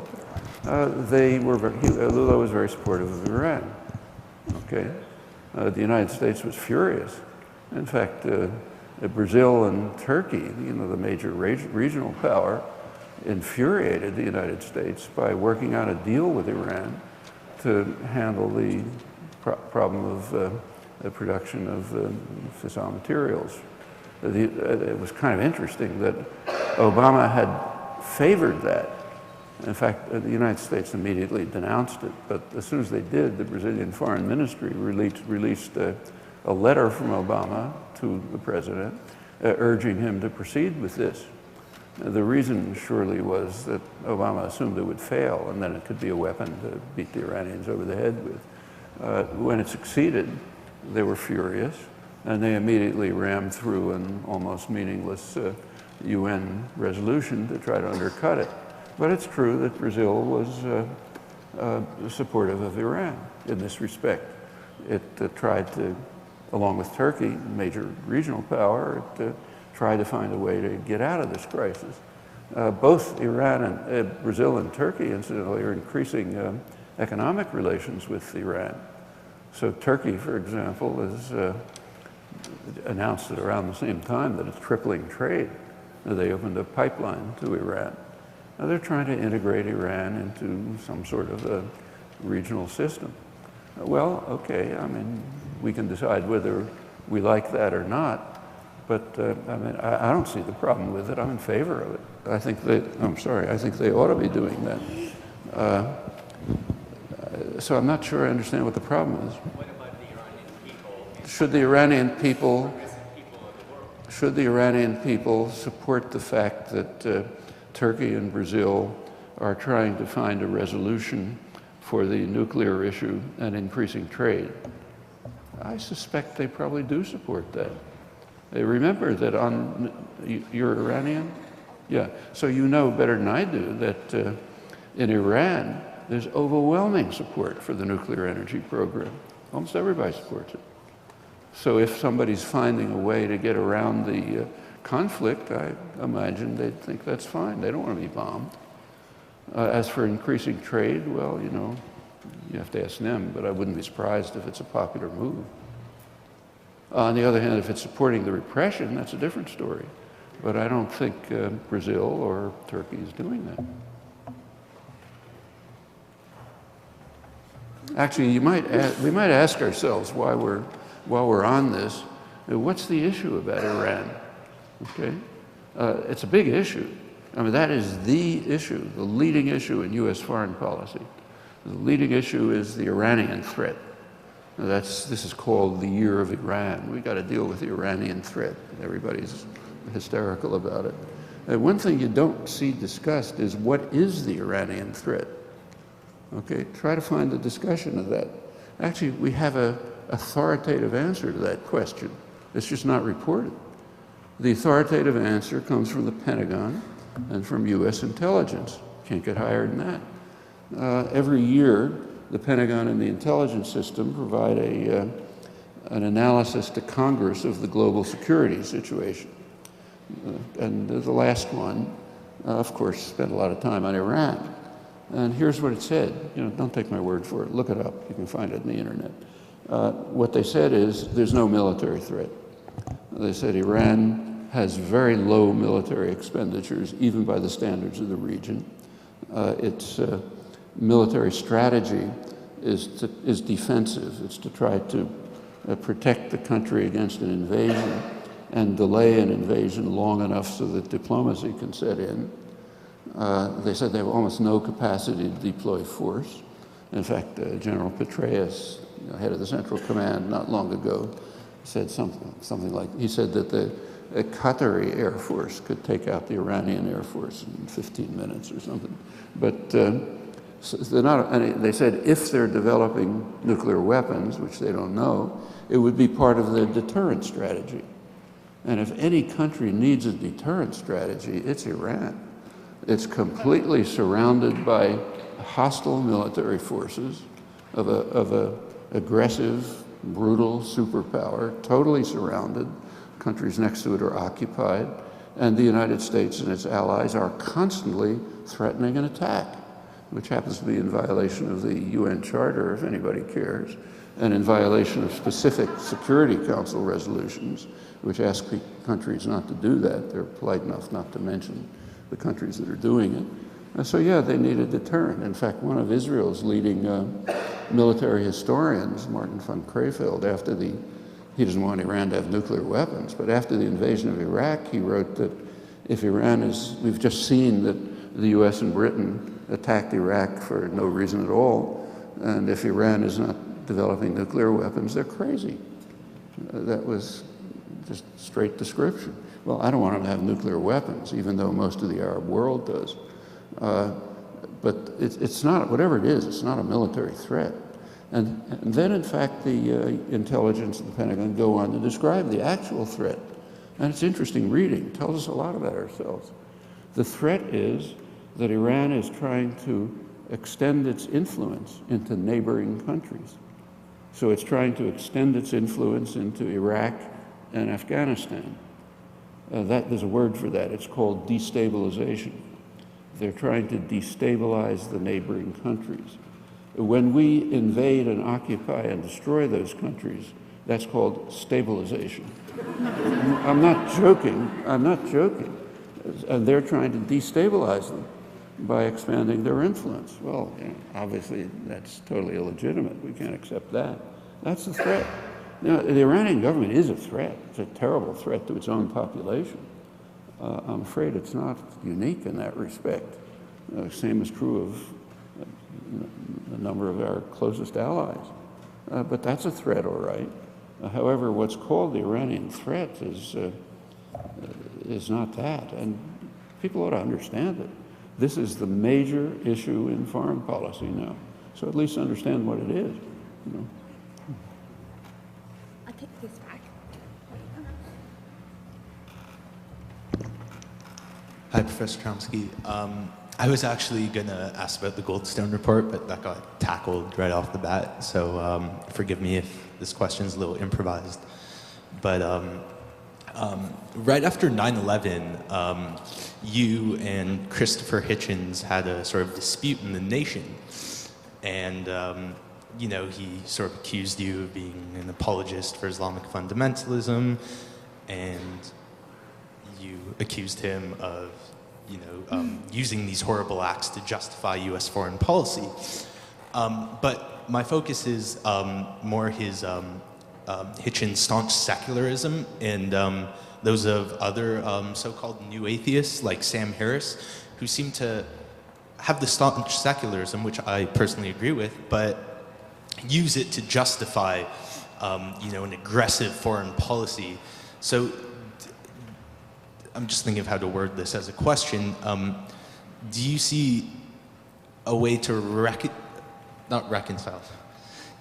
Speaker 3: Lula was very supportive of Iran. Okay, the United States was furious. In fact, Brazil and Turkey, the major regional power, infuriated the United States by working out a deal with Iran to handle the problem of the production of fissile materials. It was kind of interesting that Obama had favored that. In fact, the United States immediately denounced it, but as soon as they did, the Brazilian Foreign Ministry released a letter from Obama to the president urging him to proceed with this. The reason surely was that Obama assumed it would fail and then it could be a weapon to beat the Iranians over the head with. When it succeeded, they were furious and they immediately rammed through an almost meaningless UN resolution to try to undercut it. But it's true that Brazil was supportive of Iran in this respect. It tried to, along with Turkey, major regional power, it tried to find a way to get out of this crisis. Both Iran and Brazil and Turkey, incidentally, are increasing economic relations with Iran. So Turkey, for example, has announced at around the same time that it's tripling trade. They opened a pipeline to Iran. Now they're trying to integrate Iran into some sort of a regional system. Well, okay, I mean, we can decide whether we like that or not, but I don't see the problem with it. I'm in favor of it. I think they ought to be doing that. So I'm not sure I understand what the problem is.
Speaker 7: What about the Iranian people?
Speaker 3: Should the Iranian people support the fact that Turkey and Brazil are trying to find a resolution for the nuclear issue and increasing trade? I suspect they probably do support that. Remember that you're Iranian? Yeah, so you know better than I do that in Iran, there's overwhelming support for the nuclear energy program. Almost everybody supports it. So if somebody's finding a way to get around the conflict, I imagine they'd think that's fine. They don't want to be bombed. As for increasing trade, well, you have to ask them, but I wouldn't be surprised if it's a popular move. On the other hand, if it's supporting the repression, that's a different story. But I don't think Brazil or Turkey is doing that. Actually, we might ask ourselves while we're on this, what's the issue about Iran? Okay, it's a big issue. I mean, that is the issue, the leading issue in U.S. foreign policy. The leading issue is the Iranian threat. Now this is called the year of Iran. We got to deal with the Iranian threat. Everybody's hysterical about it. One thing you don't see discussed is what is the Iranian threat? Okay, try to find a discussion of that. Actually, we have an authoritative answer to that question. It's just not reported. The authoritative answer comes from the Pentagon and from U.S. intelligence. Can't get higher than that. Every year, the Pentagon and the intelligence system provide an analysis to Congress of the global security situation. And the last one, of course, spent a lot of time on Iran. And here's what it said. Don't take my word for it. Look it up. You can find it on the internet. what they said is there's no military threat. They said Iran has very low military expenditures, even by the standards of the region. Its military strategy is defensive. It's to try to protect the country against an invasion and delay an invasion long enough so that diplomacy can set in. They said they have almost no capacity to deploy force. In fact, General Petraeus, head of the Central Command, not long ago, said something like, he said that the Qatari Air Force could take out the Iranian Air Force in 15 minutes or something. But so they're not, and they said if they're developing nuclear weapons, which they don't know, it would be part of their deterrent strategy. And if any country needs a deterrent strategy, it's Iran. It's completely surrounded by hostile military forces of a aggressive, brutal superpower, totally surrounded. Countries next to it are occupied, and the United States and its allies are constantly threatening an attack, which happens to be in violation of the UN Charter, if anybody cares, and in violation of specific Security Council resolutions, which ask countries not to do that. They're polite enough not to mention the countries that are doing it. So yeah, they need a deterrent. In fact, one of Israel's leading military historians, Martin von Crefeld, he doesn't want Iran to have nuclear weapons, but after the invasion of Iraq, he wrote that if Iran we've just seen that the US and Britain attacked Iraq for no reason at all, and if Iran is not developing nuclear weapons, they're crazy. That was just straight description. Well, I don't want them to have nuclear weapons, even though most of the Arab world does. But it's not, whatever it is, it's not a military threat. And then, in fact, the intelligence of the Pentagon go on to describe the actual threat. And it's interesting reading. It tells us a lot about ourselves. The threat is that Iran is trying to extend its influence into neighboring countries. So it's trying to extend its influence into Iraq and Afghanistan. There's a word for that. It's called destabilization. They're trying to destabilize the neighboring countries. When we invade and occupy and destroy those countries, that's called stabilization. I'm not joking. And they're trying to destabilize them by expanding their influence. Well, obviously that's totally illegitimate. We can't accept that. That's the threat. The Iranian government is a threat. It's a terrible threat to its own population. I'm afraid it's not unique in that respect. Same is true of a number of our closest allies. But that's a threat, all right. However, what's called the Iranian threat is not that. And people ought to understand it. This is the major issue in foreign policy now. So at least understand what it is.
Speaker 4: I'll take this back.
Speaker 8: Hi, Professor Chomsky. I was actually going to ask about the Goldstone report, but that got tackled right off the bat. So forgive me if this question is a little improvised. But right after 9/11, you and Christopher Hitchens had a sort of dispute in the Nation. And, he sort of accused you of being an apologist for Islamic fundamentalism. And you accused him of using these horrible acts to justify U.S. foreign policy. But my focus is more his Hitchens' staunch secularism and those of other so-called new atheists like Sam Harris, who seem to have the staunch secularism, which I personally agree with, but use it to justify an aggressive foreign policy. So I'm just thinking of how to word this as a question. Do you see a way to not reconcile?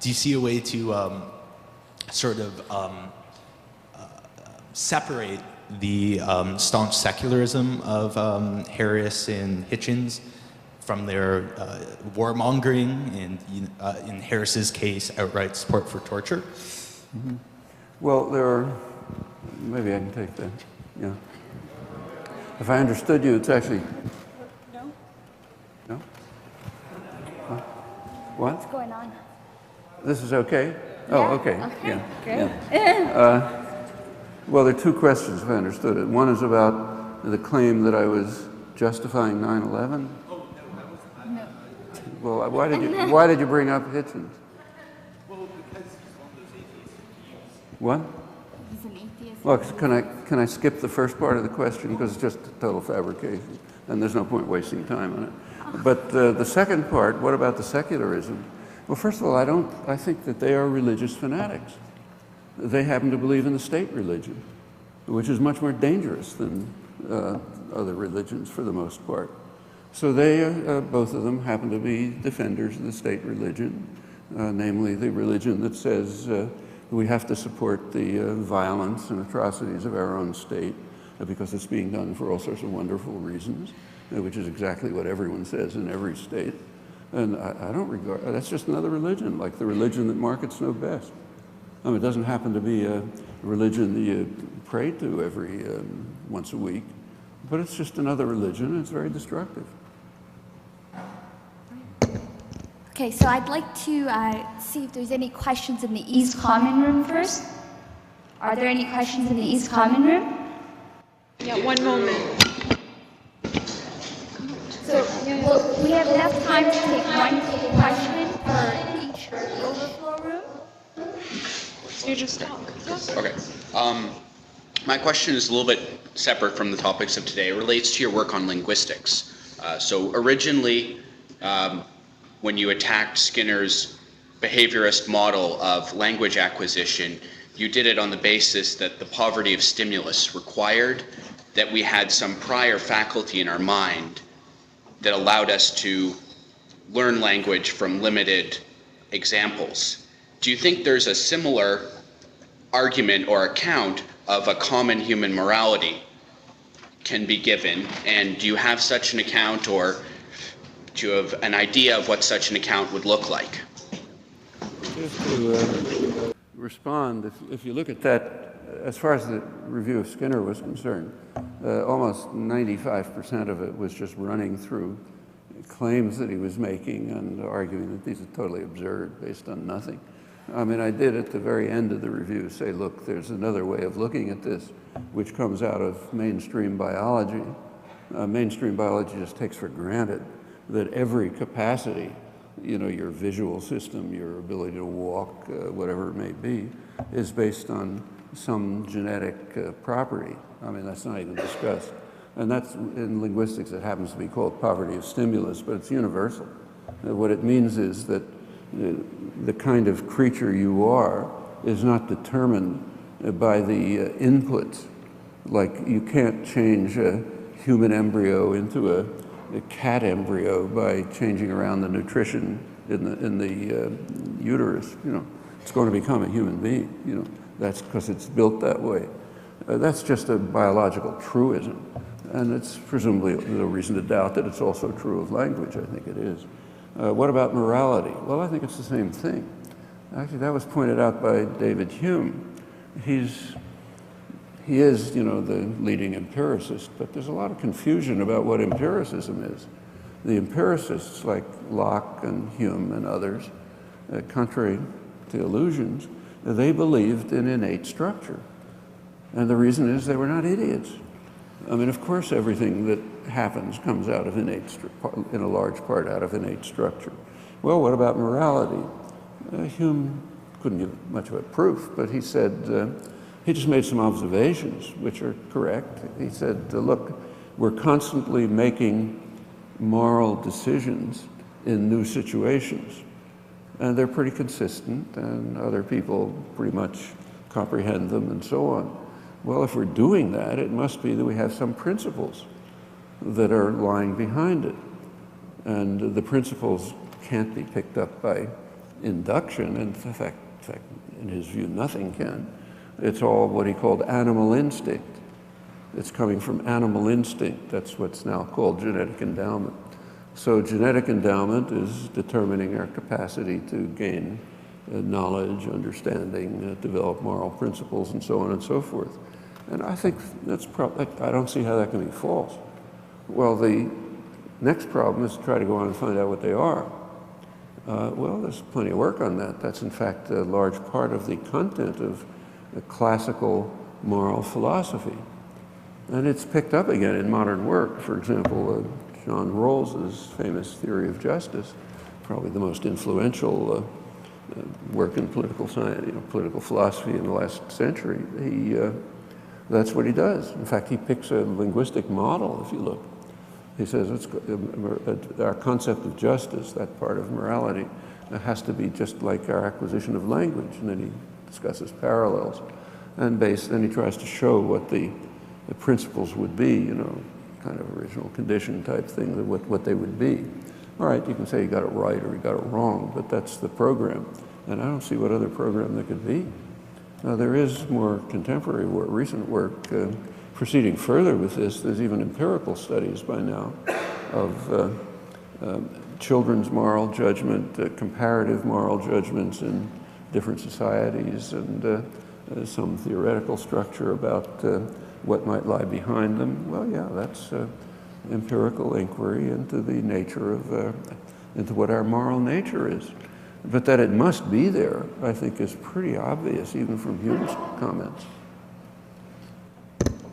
Speaker 8: Do you see a way to separate the staunch secularism of Harris and Hitchens from their warmongering and, in Harris's case, outright support for torture?
Speaker 3: Mm-hmm. Well, maybe I can take that. Yeah. If I understood you, it's actually...
Speaker 4: No.
Speaker 3: No? Huh? What?
Speaker 4: What's going on?
Speaker 3: This is okay? Oh, okay.
Speaker 4: Okay,
Speaker 3: Yeah.
Speaker 4: great.
Speaker 3: Well, there are two questions, if I understood it. One is about the claim that I was justifying 9/11.
Speaker 4: No.
Speaker 3: Well, why did you bring up Hitchens?
Speaker 8: Well, because he's one of those atheists.
Speaker 3: What?
Speaker 4: He's an atheist.
Speaker 3: Well, can I skip the first part of the question because it's just total fabrication, and there's no point wasting time on it. But the second part, what about the secularism? Well, first of all, I think that they are religious fanatics. They happen to believe in the state religion, which is much more dangerous than other religions for the most part. So they, both of them, happen to be defenders of the state religion, namely the religion that says we have to support the violence and atrocities of our own state because it's being done for all sorts of wonderful reasons, which is exactly what everyone says in every state. And I don't regard, that's just another religion, like the religion that markets know best. I mean, it doesn't happen to be a religion that you pray to every once a week, but it's just another religion, and it's very destructive.
Speaker 4: Okay, so I'd like to see if there's any questions in the East Common Room first. Are there any questions in the East Common Room?
Speaker 9: Yeah, one moment.
Speaker 4: So we have enough time to take one question for each overflow room.
Speaker 9: You just talk.
Speaker 10: Okay. My question is a little bit separate from the topics of today. It relates to your work on linguistics. So originally, when you attacked Skinner's behaviorist model of language acquisition, you did it on the basis that the poverty of stimulus required that we had some prior faculty in our mind that allowed us to learn language from limited examples. Do you think there's a similar argument or account of a common human morality can be given? And do you have such an account, or do you have an idea of what such an account would look like?
Speaker 3: Just to respond, if you look at that, as far as the review of Skinner was concerned, almost 95% of it was just running through claims that he was making and arguing that these are totally absurd based on nothing. I mean, I did at the very end of the review say, look, there's another way of looking at this, which comes out of mainstream biology. Mainstream biology just takes for granted that every capacity, you know, your visual system, your ability to walk, whatever it may be, is based on some genetic property. I mean, that's not even discussed. And that's, in linguistics, it happens to be called poverty of stimulus, but it's universal. What it means is that the kind of creature you are is not determined by the inputs. Like, you can't change a human embryo into a cat embryo by changing around the nutrition in the uterus. You know, it's going to become a human being. You know, that's because it's built that way. That's just a biological truism, and it's presumably no reason to doubt that it's also true of language. I think it is. What about morality? Well, I think it's the same thing. Actually, that was pointed out by David Hume. He is, you know, the leading empiricist, but there's a lot of confusion about what empiricism is. The empiricists, like Locke and Hume and others, contrary to illusions, they believed in innate structure. And the reason is they were not idiots. I mean, of course, everything that happens comes out of innate, in a large part, out of innate structure. Well, what about morality? Hume couldn't give much of a proof, but he said, he just made some observations, which are correct. He said, look, we're constantly making moral decisions in new situations, and they're pretty consistent, and other people pretty much comprehend them, and so on. Well, if we're doing that, it must be that we have some principles that are lying behind it. And the principles can't be picked up by induction. In fact, in his view, nothing can. It's all what he called animal instinct. It's coming from animal instinct. That's what's now called genetic endowment. So genetic endowment is determining our capacity to gain knowledge, understanding, develop moral principles, and so on and so forth. And I think that's I don't see how that can be false. Well, the next problem is to try to go on and find out what they are. Well, there's plenty of work on that. That's in fact a large part of the content of the classical moral philosophy. And it's picked up again in modern work. For example, John Rawls's famous theory of justice, probably the most influential work in political science, political philosophy in the last century. That's what he does. In fact, he picks a linguistic model, if you look. He says our concept of justice, that part of morality, has to be just like our acquisition of language. And then he discusses parallels. And then he tries to show what the principles would be, kind of original condition type thing, what they would be. All right, you can say you got it right or you got it wrong, but that's the program. And I don't see what other program there could be. Now, there is more contemporary work, recent work, proceeding further with this. There's even empirical studies by now of children's moral judgment, comparative moral judgments in different societies, and some theoretical structure about what might lie behind them. Well, yeah, that's empirical inquiry into the nature of, into what our moral nature is. But that it must be there, I think, is pretty obvious, even from Hume's comments.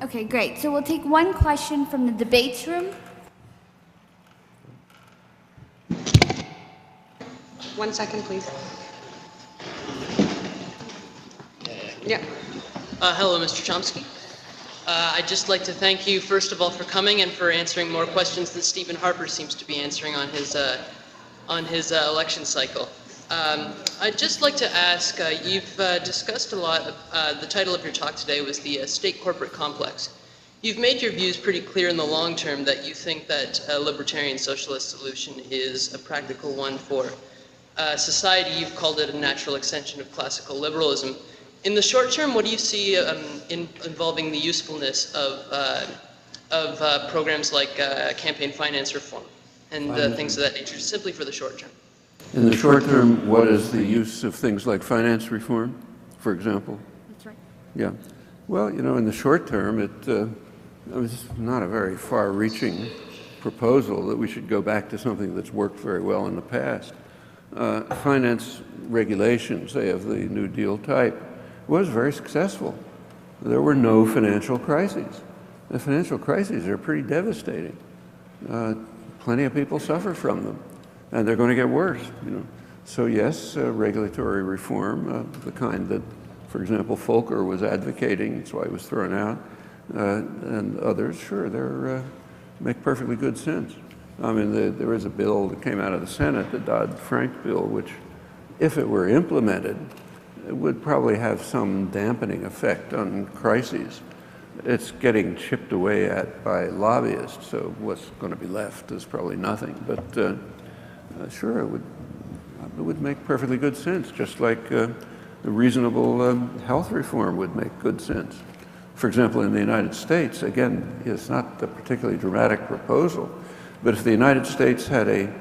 Speaker 4: Okay, great. So we'll take one question from the debates room.
Speaker 9: 1 second, please. Yeah.
Speaker 11: Hello, Mr. Chomsky. I'd just like to thank you, first of all, for coming and for answering more questions than Stephen Harper seems to be answering on his election cycle. I'd just like to ask, you've discussed a lot, the title of your talk today was the state-corporate complex. You've made your views pretty clear in the long term that you think that a libertarian socialist solution is a practical one for society. You've called it a natural extension of classical liberalism. In the short term, what do you see involving the usefulness of programs like campaign finance reform and things of that nature, simply for the short term?
Speaker 3: In the short term, what is the use of things like finance reform, for example?
Speaker 4: That's right.
Speaker 3: Yeah. Well, in the short term, it was not a very far-reaching proposal that we should go back to something that's worked very well in the past. Finance regulation, say, of the New Deal type, was very successful. There were no financial crises. The financial crises are pretty devastating. Plenty of people suffer from them, and they're going to get worse. So yes, regulatory reform, the kind that, for example, Volcker was advocating, that's why he was thrown out, and others, sure, they make perfectly good sense. I mean, there is a bill that came out of the Senate, the Dodd-Frank bill, which, if it were implemented, it would probably have some dampening effect on crises. It's getting chipped away at by lobbyists, so what's going to be left is probably nothing. But sure, it would make perfectly good sense, just like the reasonable health reform would make good sense. For example, in the United States, again, it's not a particularly dramatic proposal, but if the United States had a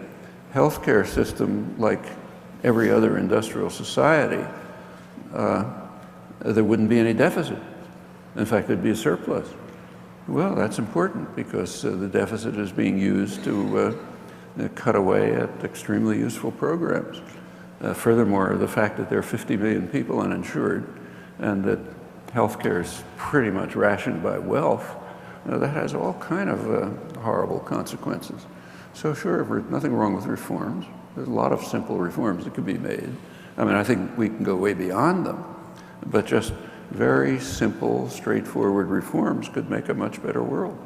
Speaker 3: healthcare system like every other industrial society, there wouldn't be any deficit. In fact, there'd be a surplus. Well, that's important because the deficit is being used to cut away at extremely useful programs. Furthermore, the fact that there are 50 million people uninsured and that healthcare is pretty much rationed by wealth, that has all kind of horrible consequences. So sure, nothing wrong with reforms. There's a lot of simple reforms that could be made. I mean, I think we can go way beyond them, but just very simple, straightforward reforms could make a much better world.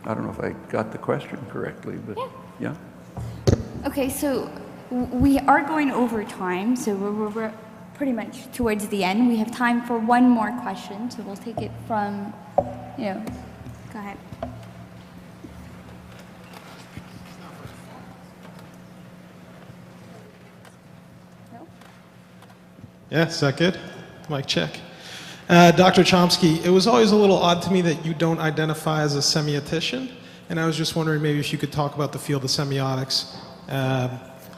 Speaker 3: I don't know if I got the question correctly, but yeah.
Speaker 4: Okay, so we are going over time, so we're pretty much towards the end. We have time for one more question, so we'll take it from, go ahead.
Speaker 12: Yeah, is that good? Mic check. Dr. Chomsky, it was always a little odd to me that you don't identify as a semiotician, and I was just wondering maybe if you could talk about the field of semiotics,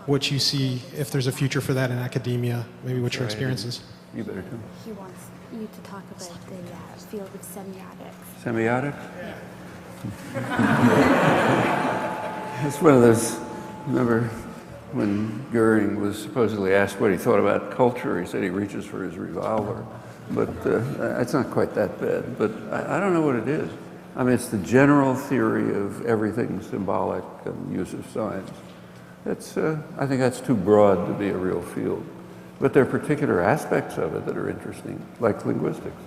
Speaker 12: what you see, if there's a future for that in academia, maybe what your experiences.
Speaker 3: You better too.
Speaker 4: He wants you to talk about the field of semiotics.
Speaker 3: Semiotics? Yeah. It's one of those, remember when Goering was supposedly asked what he thought about culture, he said he reaches for his revolver. But it's not quite that bad. But I don't know what it is. I mean, it's the general theory of everything symbolic and use of signs. I think that's too broad to be a real field. But there are particular aspects of it that are interesting, like linguistics,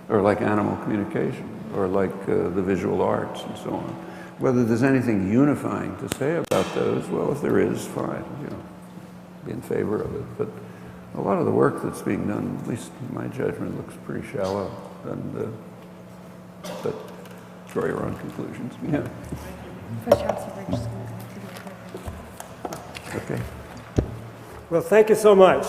Speaker 3: or like animal communication, or like the visual arts and so on. Whether there's anything unifying to say about those, well, if there is, fine, be in favor of it. But a lot of the work that's being done, at least in my judgment, looks pretty shallow. And, but draw your own conclusions. Yeah. Okay.
Speaker 13: Well, thank you so much.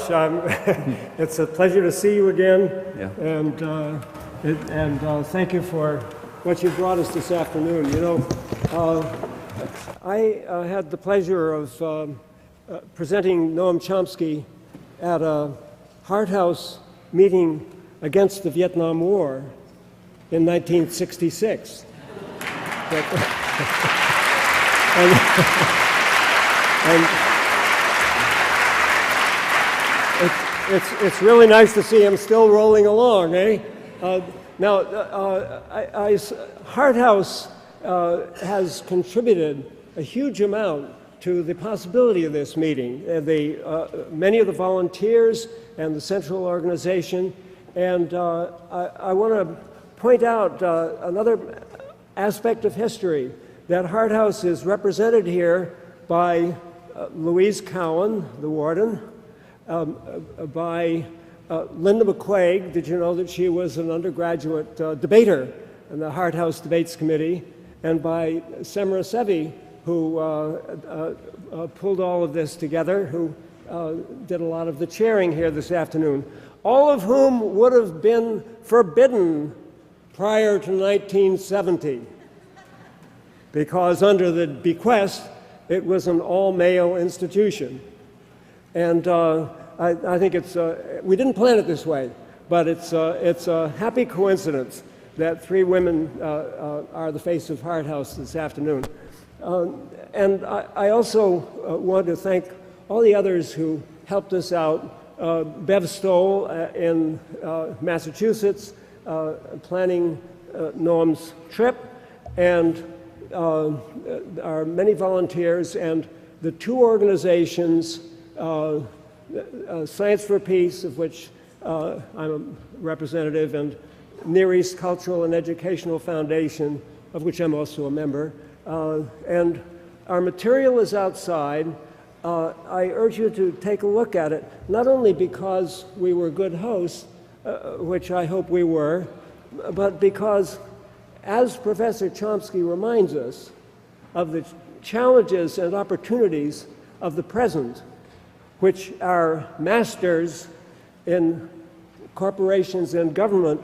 Speaker 13: It's a pleasure to see you again.
Speaker 3: Yeah.
Speaker 13: And thank you for what you brought us this afternoon. You know, I had the pleasure of presenting Noam Chomsky at a Hart House meeting against the Vietnam War in 1966. It's really nice to see him still rolling along, eh? Hart House has contributed a huge amount to the possibility of this meeting. Many of the volunteers and the central organization, and I want to point out another aspect of history, that Hart House is represented here by Louise Cowan, the warden, by Linda McQuaig. Did you know that she was an undergraduate debater in the Hart House Debates Committee? And by Semra Sevi, who pulled all of this together, who did a lot of the chairing here this afternoon, all of whom would have been forbidden prior to 1970, because under the bequest, it was an all-male institution. And I think we didn't plan it this way, but it's a happy coincidence that three women are the face of Hart House this afternoon. And I also want to thank all the others who helped us out. Bev Stoll in Massachusetts, planning Noam's trip, and our many volunteers, and the two organizations, Science for Peace, of which I'm a representative, and Near East Cultural and Educational Foundation, of which I'm also a member. And our material is outside. I urge you to take a look at it, not only because we were good hosts, which I hope we were, but because, as Professor Chomsky reminds us, of the challenges and opportunities of the present, which our masters in corporations and government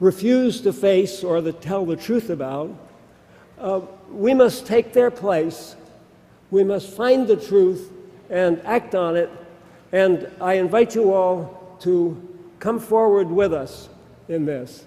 Speaker 13: refuse to face or to tell the truth about. We must take their place. We must find the truth and act on it. And I invite you all to come forward with us in this.